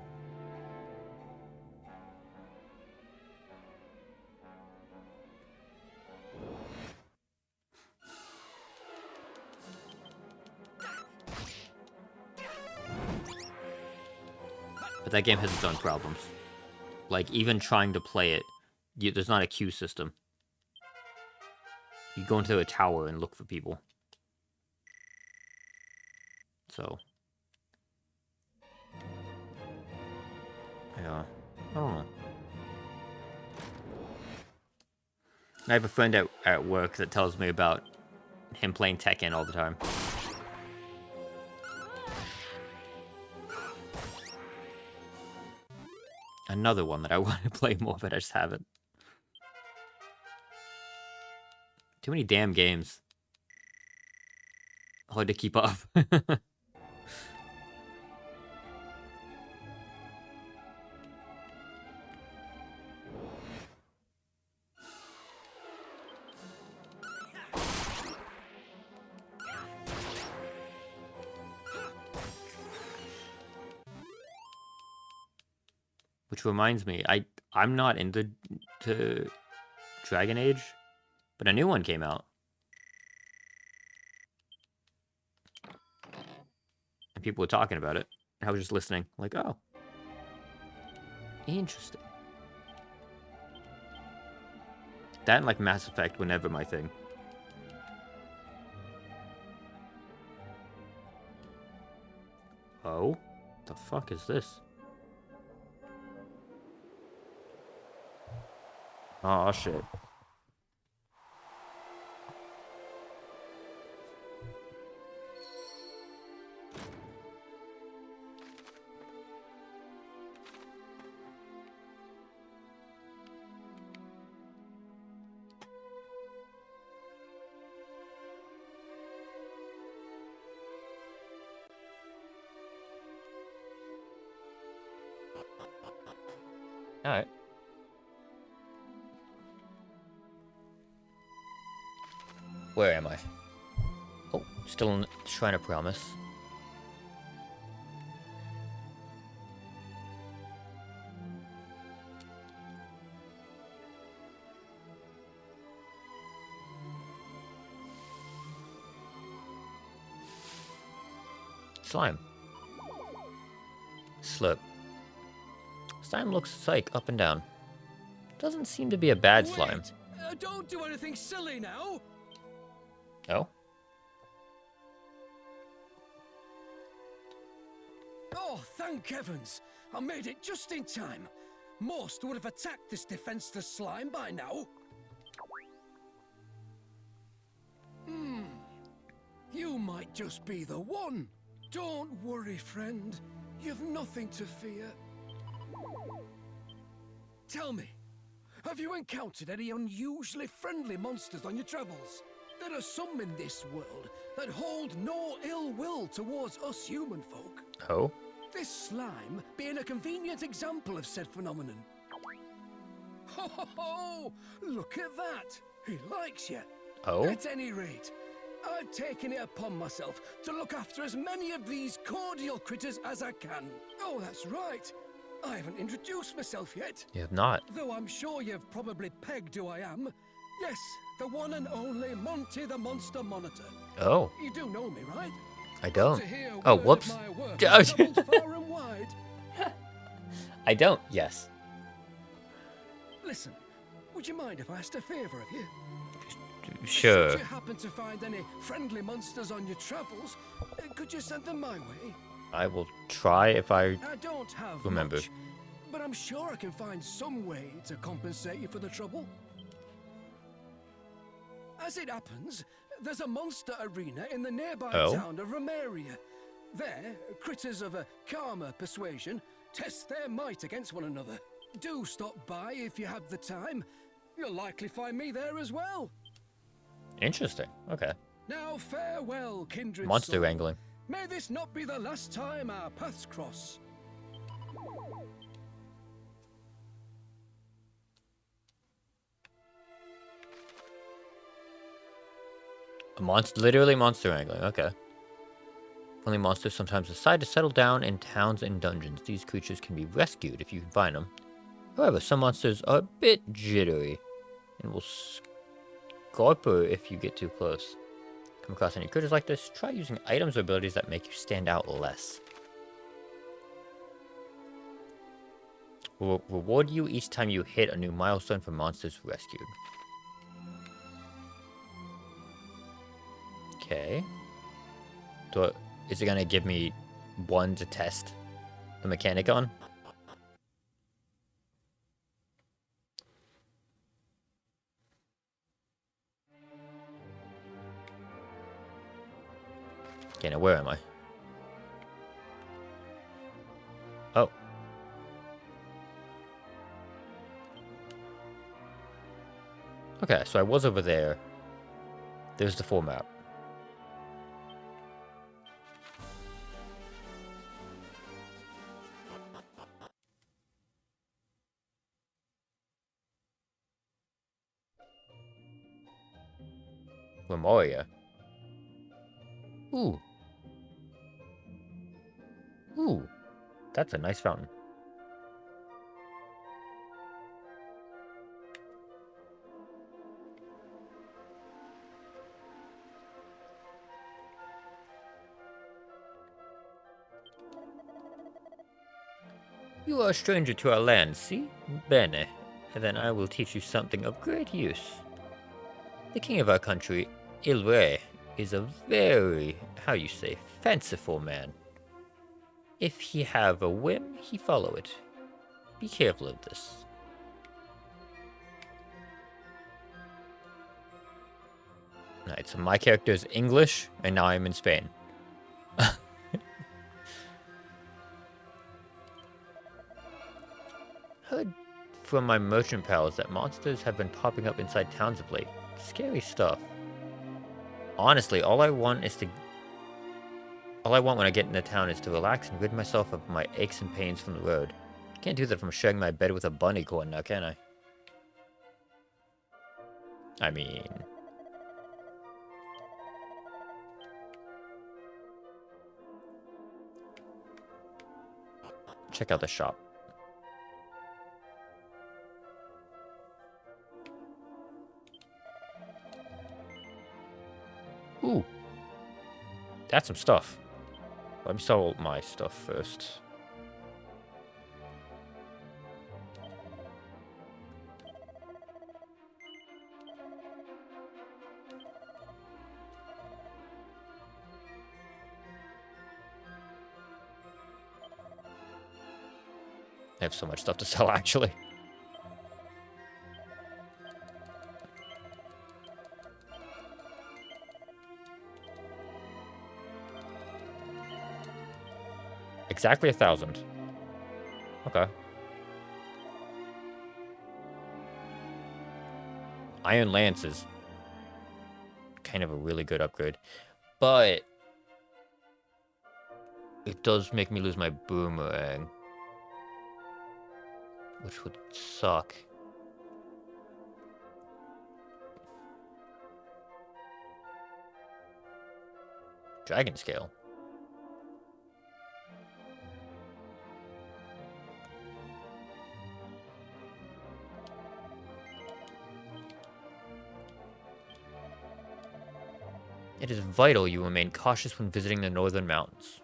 But that game has its own problems. Like, even trying to play it, there's not a queue system. You go into a tower and look for people. So... yeah. I don't know. I have a friend at work that tells me about him playing Tekken all the time. Another one that I want to play more, but I just haven't. Too many damn games. Hard to keep up. Which reminds me, I'm not into Dragon Age, but a new one came out. And people were talking about it. I was just listening, like, oh. Interesting. That and, like, Mass Effect were never my thing. Oh? The fuck is this? Oh, shit. Alright. Where am I? Oh, still in Shrine of Promise. Slime. Slip. Slime looks like up and down. Doesn't seem to be a bad slime. Don't do anything silly now. Oh? Oh, thank heavens! I made it just in time. Most would have attacked this defenseless slime by now. You might just be the one. Don't worry, friend. You've nothing to fear. Tell me, have you encountered any unusually friendly monsters on your travels? There are some in this world that hold no ill will towards us human folk. Oh? This slime being a convenient example of said phenomenon. Ho ho ho! Look at that! He likes you. Oh? At any rate, I've taken it upon myself to look after as many of these cordial critters as I can. Oh, that's right. I haven't introduced myself yet. You have not. Though I'm sure you've probably pegged who I am. Yes, the one and only Monty the Monster Monitor. Oh. You do know me, right? I don't. To hear Oh, word of whoops. my work Oh, has traveled far and wide. I don't. Yes. Listen, would you mind if I asked a favor of you? Sure. Should you happen to find any friendly monsters on your travels, could you send them my way? I will try if I I don't have remember. much, but I'm sure I can find some way to compensate you for the trouble. As it happens, there's a monster arena in the nearby town of Romaria. There, critters of a calmer persuasion test their might against one another. Do stop by if you have the time. You'll likely find me there as well. Interesting. Okay. Now farewell, kindred Monster soul. wrangling. May this not be the last time our paths cross. Literally monster wrangling. Okay. Friendly monsters sometimes decide to settle down in towns and dungeons. These creatures can be rescued if you can find them. However, some monsters are a bit jittery and will scorper if you get too close. Come across any critters like this, try using items or abilities that make you stand out less. Will reward you each time you hit a new milestone for monsters rescued. Okay. So, is it gonna give me one to test the mechanic on? Okay, now where am I? Oh. Okay, so I was over there. There's the full map. Memoria. Ooh. Ooh. That's a nice fountain. You are a stranger to our land, see? Bene. And then I will teach you something of great use. The king of our country, Ilre, is a very, how you say, fanciful man. If he have a whim, he follow it. Be careful of this. Alright, so my character is English, and now I'm in Spain. Heard from my merchant pals that monsters have been popping up inside towns of late. Scary stuff. Honestly, all I want when I get into town is to relax and rid myself of my aches and pains from the road. Can't do that if I'm sharing my bed with a bunny corn now, can I? I mean... check out the shop. Ooh. That's some stuff. Let me sell my stuff first. I have so much stuff to sell, actually. Exactly 1,000. Okay. Iron Lance is kind of a really good upgrade. But it does make me lose my boomerang, which would suck. Dragon Scale. It is vital you remain cautious when visiting the northern mountains.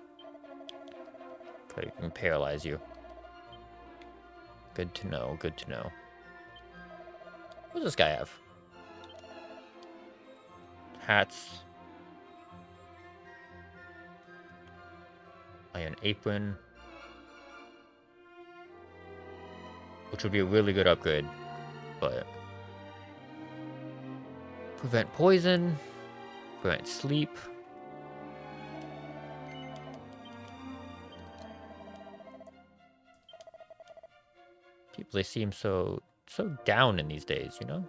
Probably can paralyze you. Good to know, good to know. What does this guy have? Hats. Iron apron. Which would be a really good upgrade, but... prevent poison. Prevent sleep. People, they seem so down in these days, you know?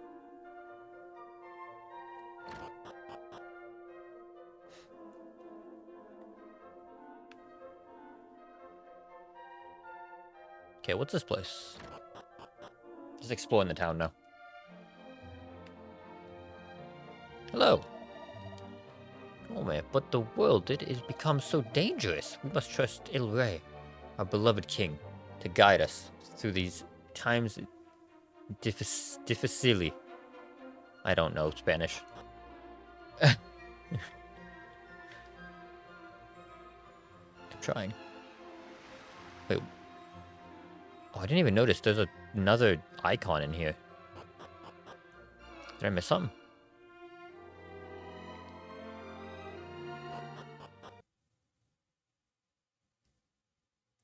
Okay, what's this place? Just exploring the town now. Hello. Oh man, but the world, it has become so dangerous. We must trust Il Rey, our beloved king, to guide us through these times difficile. I don't know Spanish. I'm trying. Wait. Oh, I didn't even notice there's another icon in here. Did I miss something?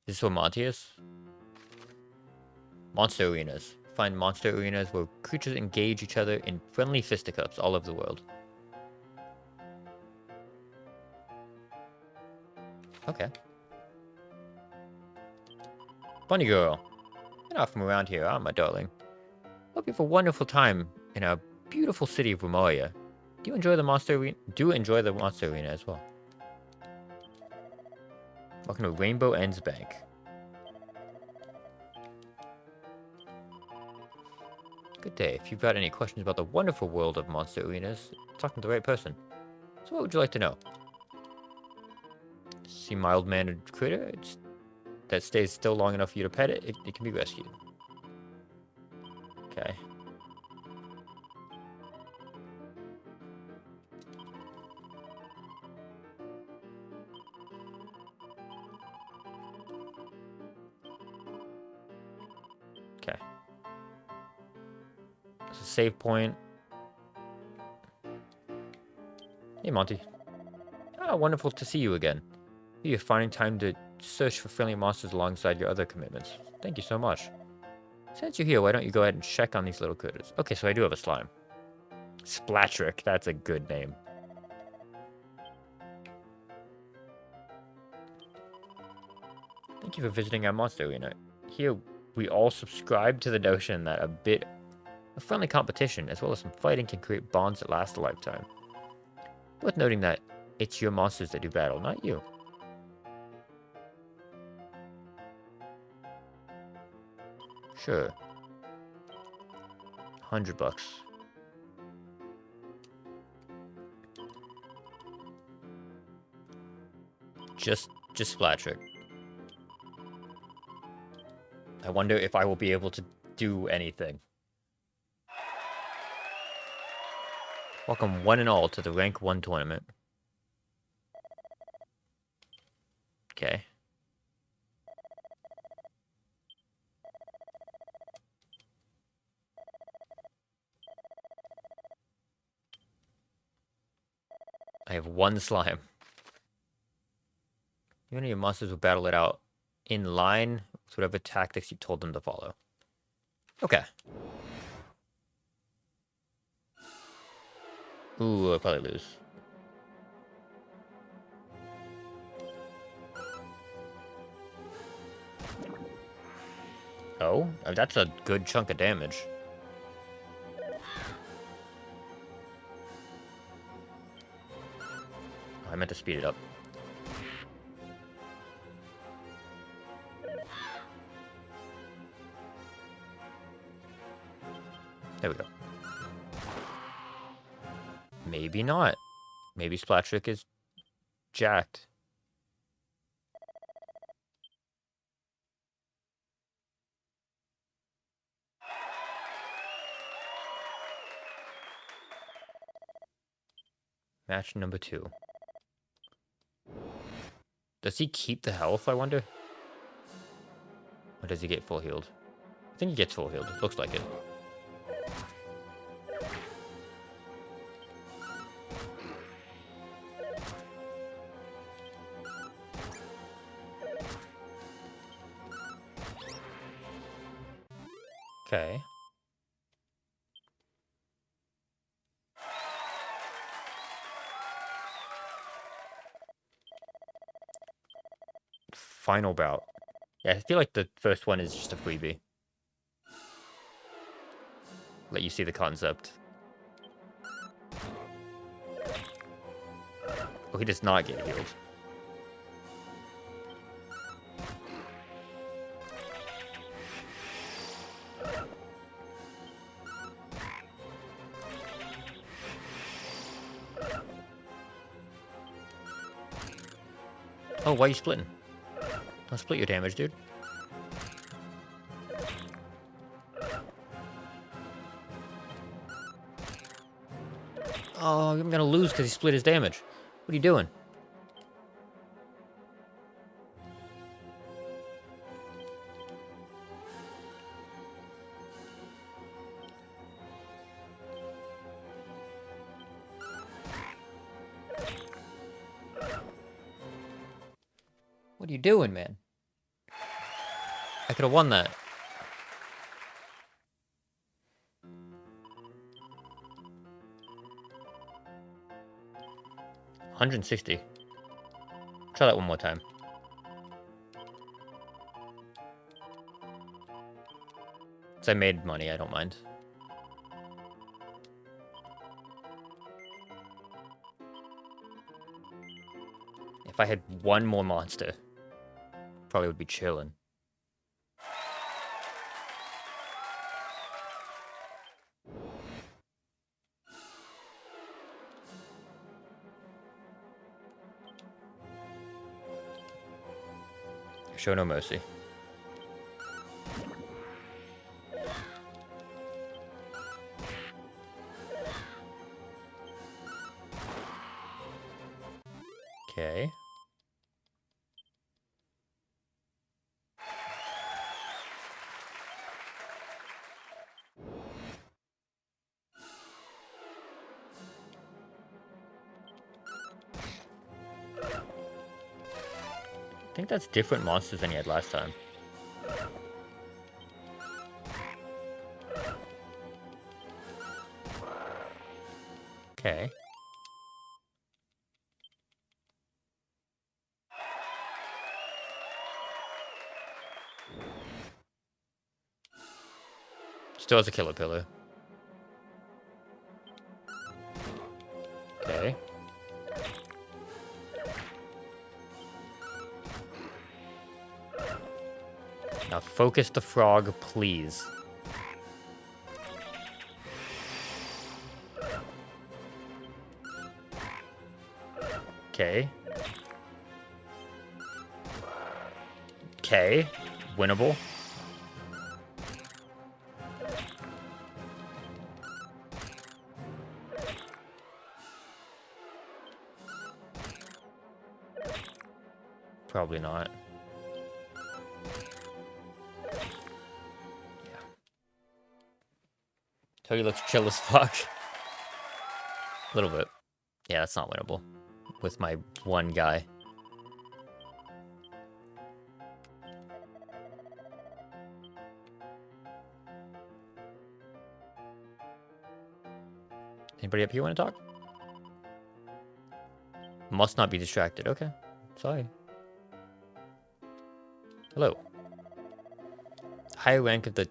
Is this where Monty is? Monster arenas. Find monster arenas where creatures engage each other in friendly fisticuffs all over the world. Okay. Bunny girl. Get off from around here, my darling. Hope you have a wonderful time in our beautiful city of Rumoria. Do you enjoy the monster arena? Do enjoy the monster arena as well. Welcome to Rainbow Ends Bank. Good day. If you've got any questions about the wonderful world of monster arenas, talking to the right person. So what would you like to know? See mild-mannered critter that stays still long enough for you to pet it, it can be rescued. Okay. Okay. It's a save point. Hey, Monty. Ah, wonderful to see you again. You're finding time to search for friendly monsters alongside your other commitments. Thank you so much. Since you're here, why don't you go ahead and check on these little critters? Okay, so I do have a slime. Splatric, that's a good name. Thank you for visiting our monster arena. Here, we all subscribe to the notion that a bit of friendly competition, as well as some fighting, can create bonds that last a lifetime. Worth noting that it's your monsters that do battle, not you. Sure. $100. Just Splat Trick. I wonder if I will be able to do anything. Welcome one and all to the Rank 1 tournament. Okay. I have one slime. You and your monsters will battle it out in line with whatever tactics you told them to follow. Okay. Ooh, I'll probably lose. Oh, that's a good chunk of damage. I meant to speed it up. There we go. Maybe not. Maybe Splat Trick is jacked. Match number 2. Does he keep the health, I wonder? Or does he get full healed? I think he gets full healed. Looks like it. Okay. Final bout. Yeah, I feel like the first one is just a freebie. Let you see the concept. Oh, he does not get healed. Oh, why are you splitting? Don't split your damage, dude. Oh, I'm gonna lose because he split his damage. What are you doing? What are you doing, man? I could have won that. $160. Try that one more time. Since I made money, I don't mind. If I had one more monster, probably would be chilling. Show no mercy. Okay. I think that's different monsters than he had last time. Okay. Still has a killer pillar. Okay. Now focus the frog, please. Okay. Okay. Winnable. Probably not. Yeah. Togi looks chill as fuck. A little bit. Yeah, that's not winnable. With my one guy. Anybody up here want to talk? Must not be distracted. Okay. Sorry. Hello. Higher rank of the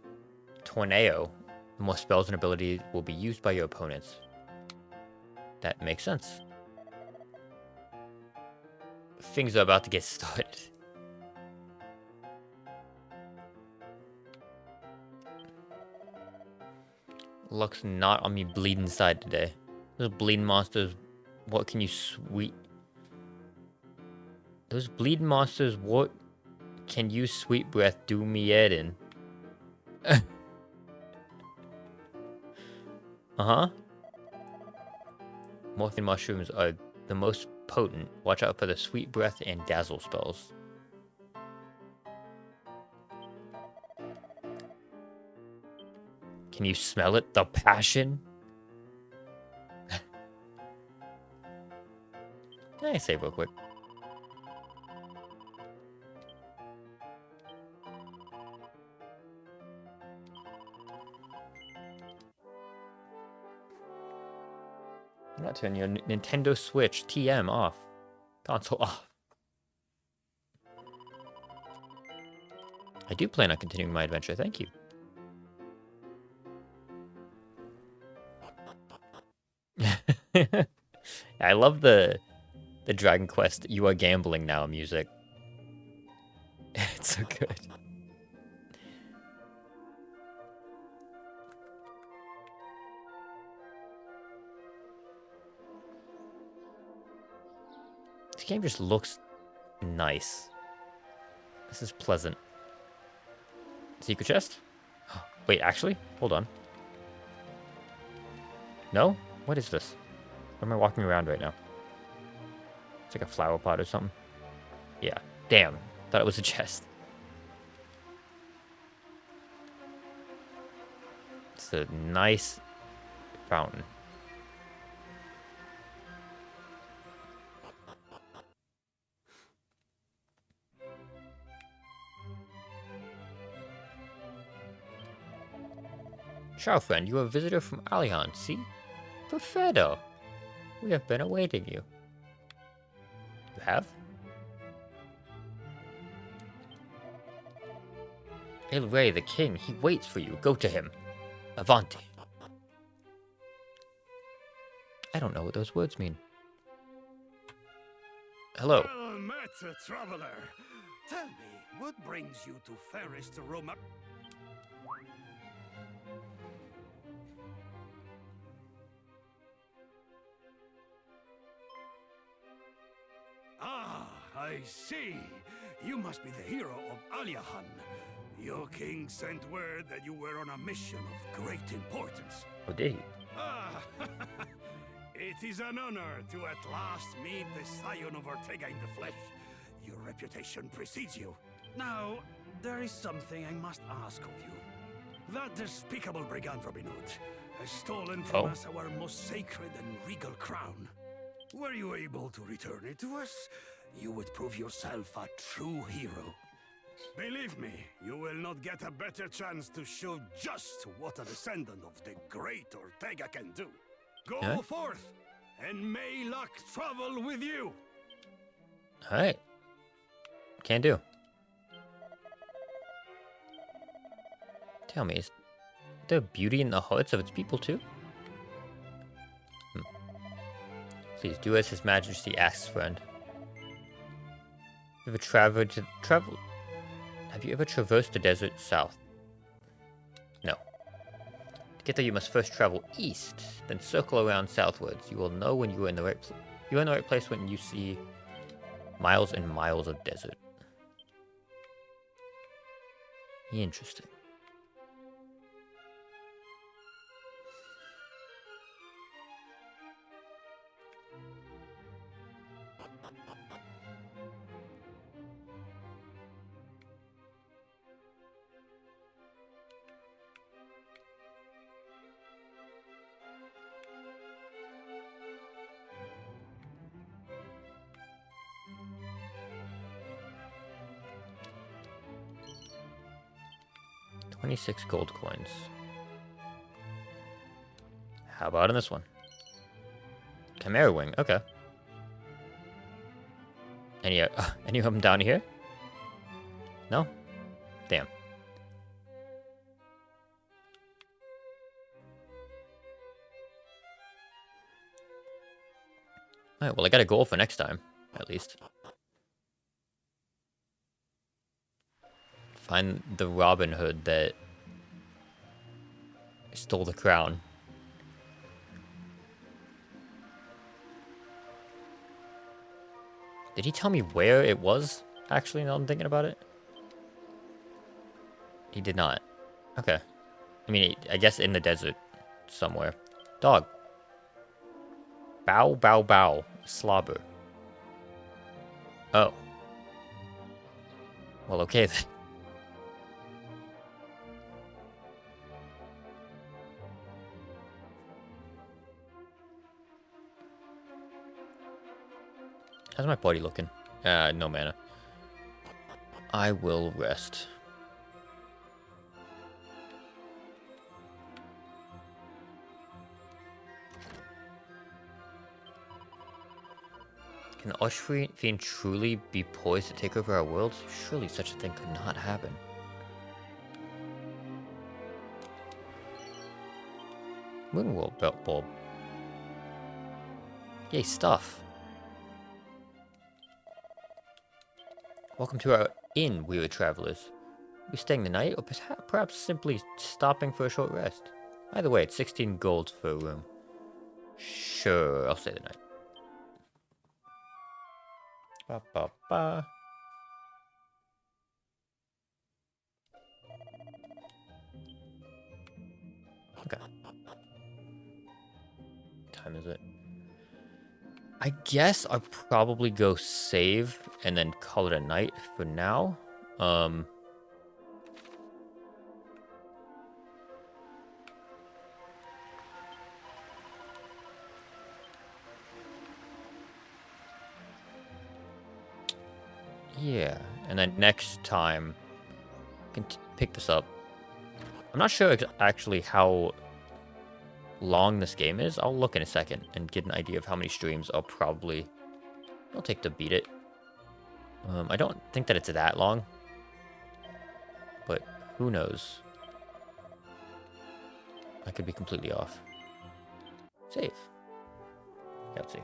Tornado, the more spells and abilities will be used by your opponents. That makes sense. Things are about to get started. Luck's not on me bleeding side today. Those bleeding monsters, what can you sweet? Those bleeding monsters, what can you sweet breath do me head in? Uh-huh. Morphine mushrooms are the most potent. Watch out for the sweet breath and dazzle spells. Can you smell it? The passion? Hey, save real quick. I'm not turning your Nintendo Switch TM off. Console off. I do plan on continuing my adventure, thank you. I love the Dragon Quest "You Are Gambling Now" music. It's so good. This game just looks nice. This is pleasant. Secret chest? Wait, actually? Hold on. No? What is this? Where am I walking around right now? It's like a flower pot or something. Yeah. Damn. Thought it was a chest. It's a nice fountain. Ciao, friend. You are a visitor from Alihan, see? Perfetto. We have been awaiting you. You have? El Rey, the king, he waits for you. Go to him. Avanti. I don't know what those words mean. Hello. Well met, traveler. Tell me, what brings you to fairest Roma? Ah, I see. You must be the hero of Aliahan. Your king sent word that you were on a mission of great importance. Oh, did he? Ah, it is an honor to at last meet the scion of Ortega in the flesh. Your reputation precedes you. Now, there is something I must ask of you. That despicable brigand Robin Hood has stolen from us our most sacred and regal crown. Were you able to return it to us, you would prove yourself a true hero. Believe me, you will not get a better chance to show just what a descendant of the great Ortega can do. Go forth, and may luck travel with you. Alright. Can do. Tell me, is there beauty in the hearts of its people too? Please do as His Majesty asks, friend. If a traveler to travel... Have you ever traversed the desert south? No. To get there, you must first travel east, then circle around southwards. You will know when you are in the right place. You're in the right place when you see miles and miles of desert. Interesting. $26 gold coins. How about in this one? Chimera wing, okay. Any of them down here? No? Damn. Alright, well I got a goal for next time, at least. Find the Robin Hood that stole the crown. Did he tell me where it was, actually, now I'm thinking about it? He did not. Okay. I mean, I guess in the desert somewhere. Dog. Bow, bow, bow. Slobber. Oh. Well, okay then. How's my body looking? No mana. I will rest. Can the Oshfiend truly be poised to take over our world? Surely such a thing could not happen. Moonwall belt bulb. Yay, stuff. Welcome to our inn, weary travelers. Are we staying the night, or perhaps simply stopping for a short rest? Either way, it's 16 gold for a room. Sure, I'll stay the night. Ba ba ba. Okay. What time is it? I guess I'll probably go save and then call it a night for now. Yeah, and then next time I can pick this up. I'm not sure actually how long this game is. I'll look in a second and get an idea of how many streams I'll take to beat it. I don't think that it's that long, but who knows? I could be completely off. Save. Yeah, let's see.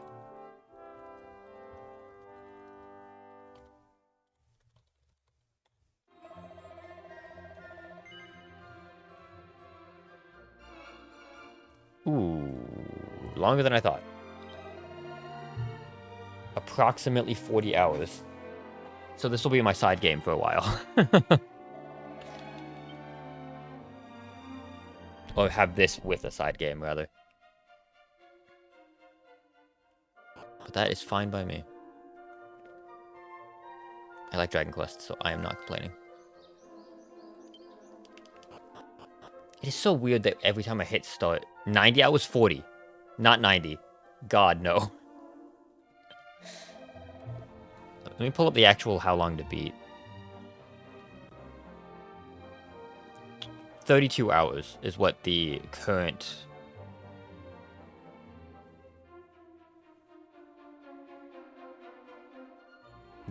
Ooh, longer than I thought. Approximately 40 hours. So this will be my side game for a while. Or have this with a side game, rather. But that is fine by me. I like Dragon Quest, so I am not complaining. It is so weird that every time I hit start, 90 hours, 40. Not 90. God, no. Let me pull up the actual how long to beat. 32 hours is what the current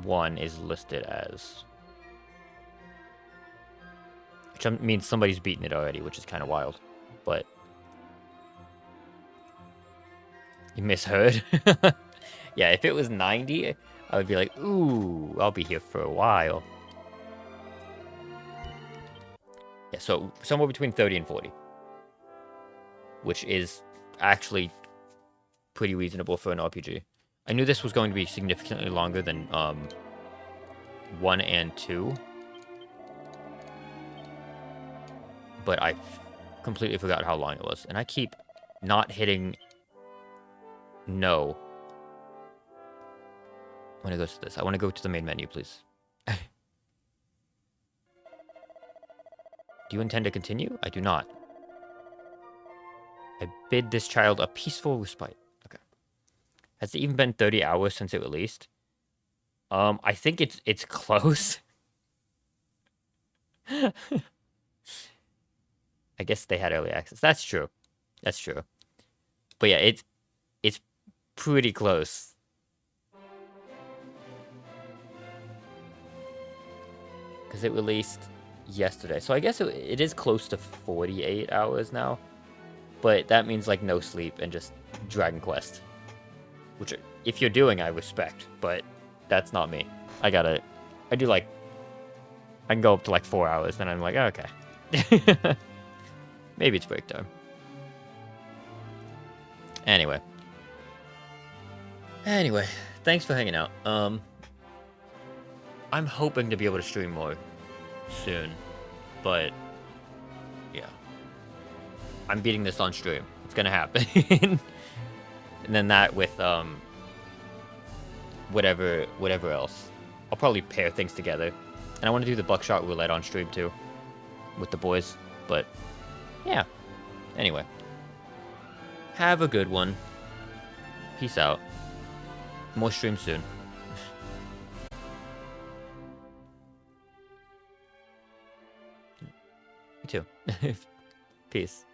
one is listed as. Which means somebody's beaten it already, which is kind of wild. But you misheard. Yeah, if it was 90, I would be like, ooh, I'll be here for a while. Yeah, so somewhere between 30 and 40. Which is actually pretty reasonable for an RPG. I knew this was going to be significantly longer than 1 and 2. But I completely forgot how long it was. And I keep not hitting no when it goes to this. I want to go to the main menu, please. Do you intend to continue? I do not. I bid this child a peaceful respite. Okay. Has it even been 30 hours since it released? I think it's close. I guess they had early access. That's true. That's true. But yeah, it's pretty close. Because it released yesterday. So I guess it is close to 48 hours now. But that means like no sleep and just Dragon Quest. Which if you're doing, I respect. But that's not me. I do like, I can go up to like 4 hours. Then I'm like, oh, okay. Maybe it's break time. Anyway, thanks for hanging out. I'm hoping to be able to stream more soon, but yeah, I'm beating this on stream. It's gonna happen, and then that with whatever else. I'll probably pair things together, and I want to do the buckshot roulette on stream too, with the boys. But yeah, anyway. Have a good one. Peace out. More streams soon. Me too. Peace.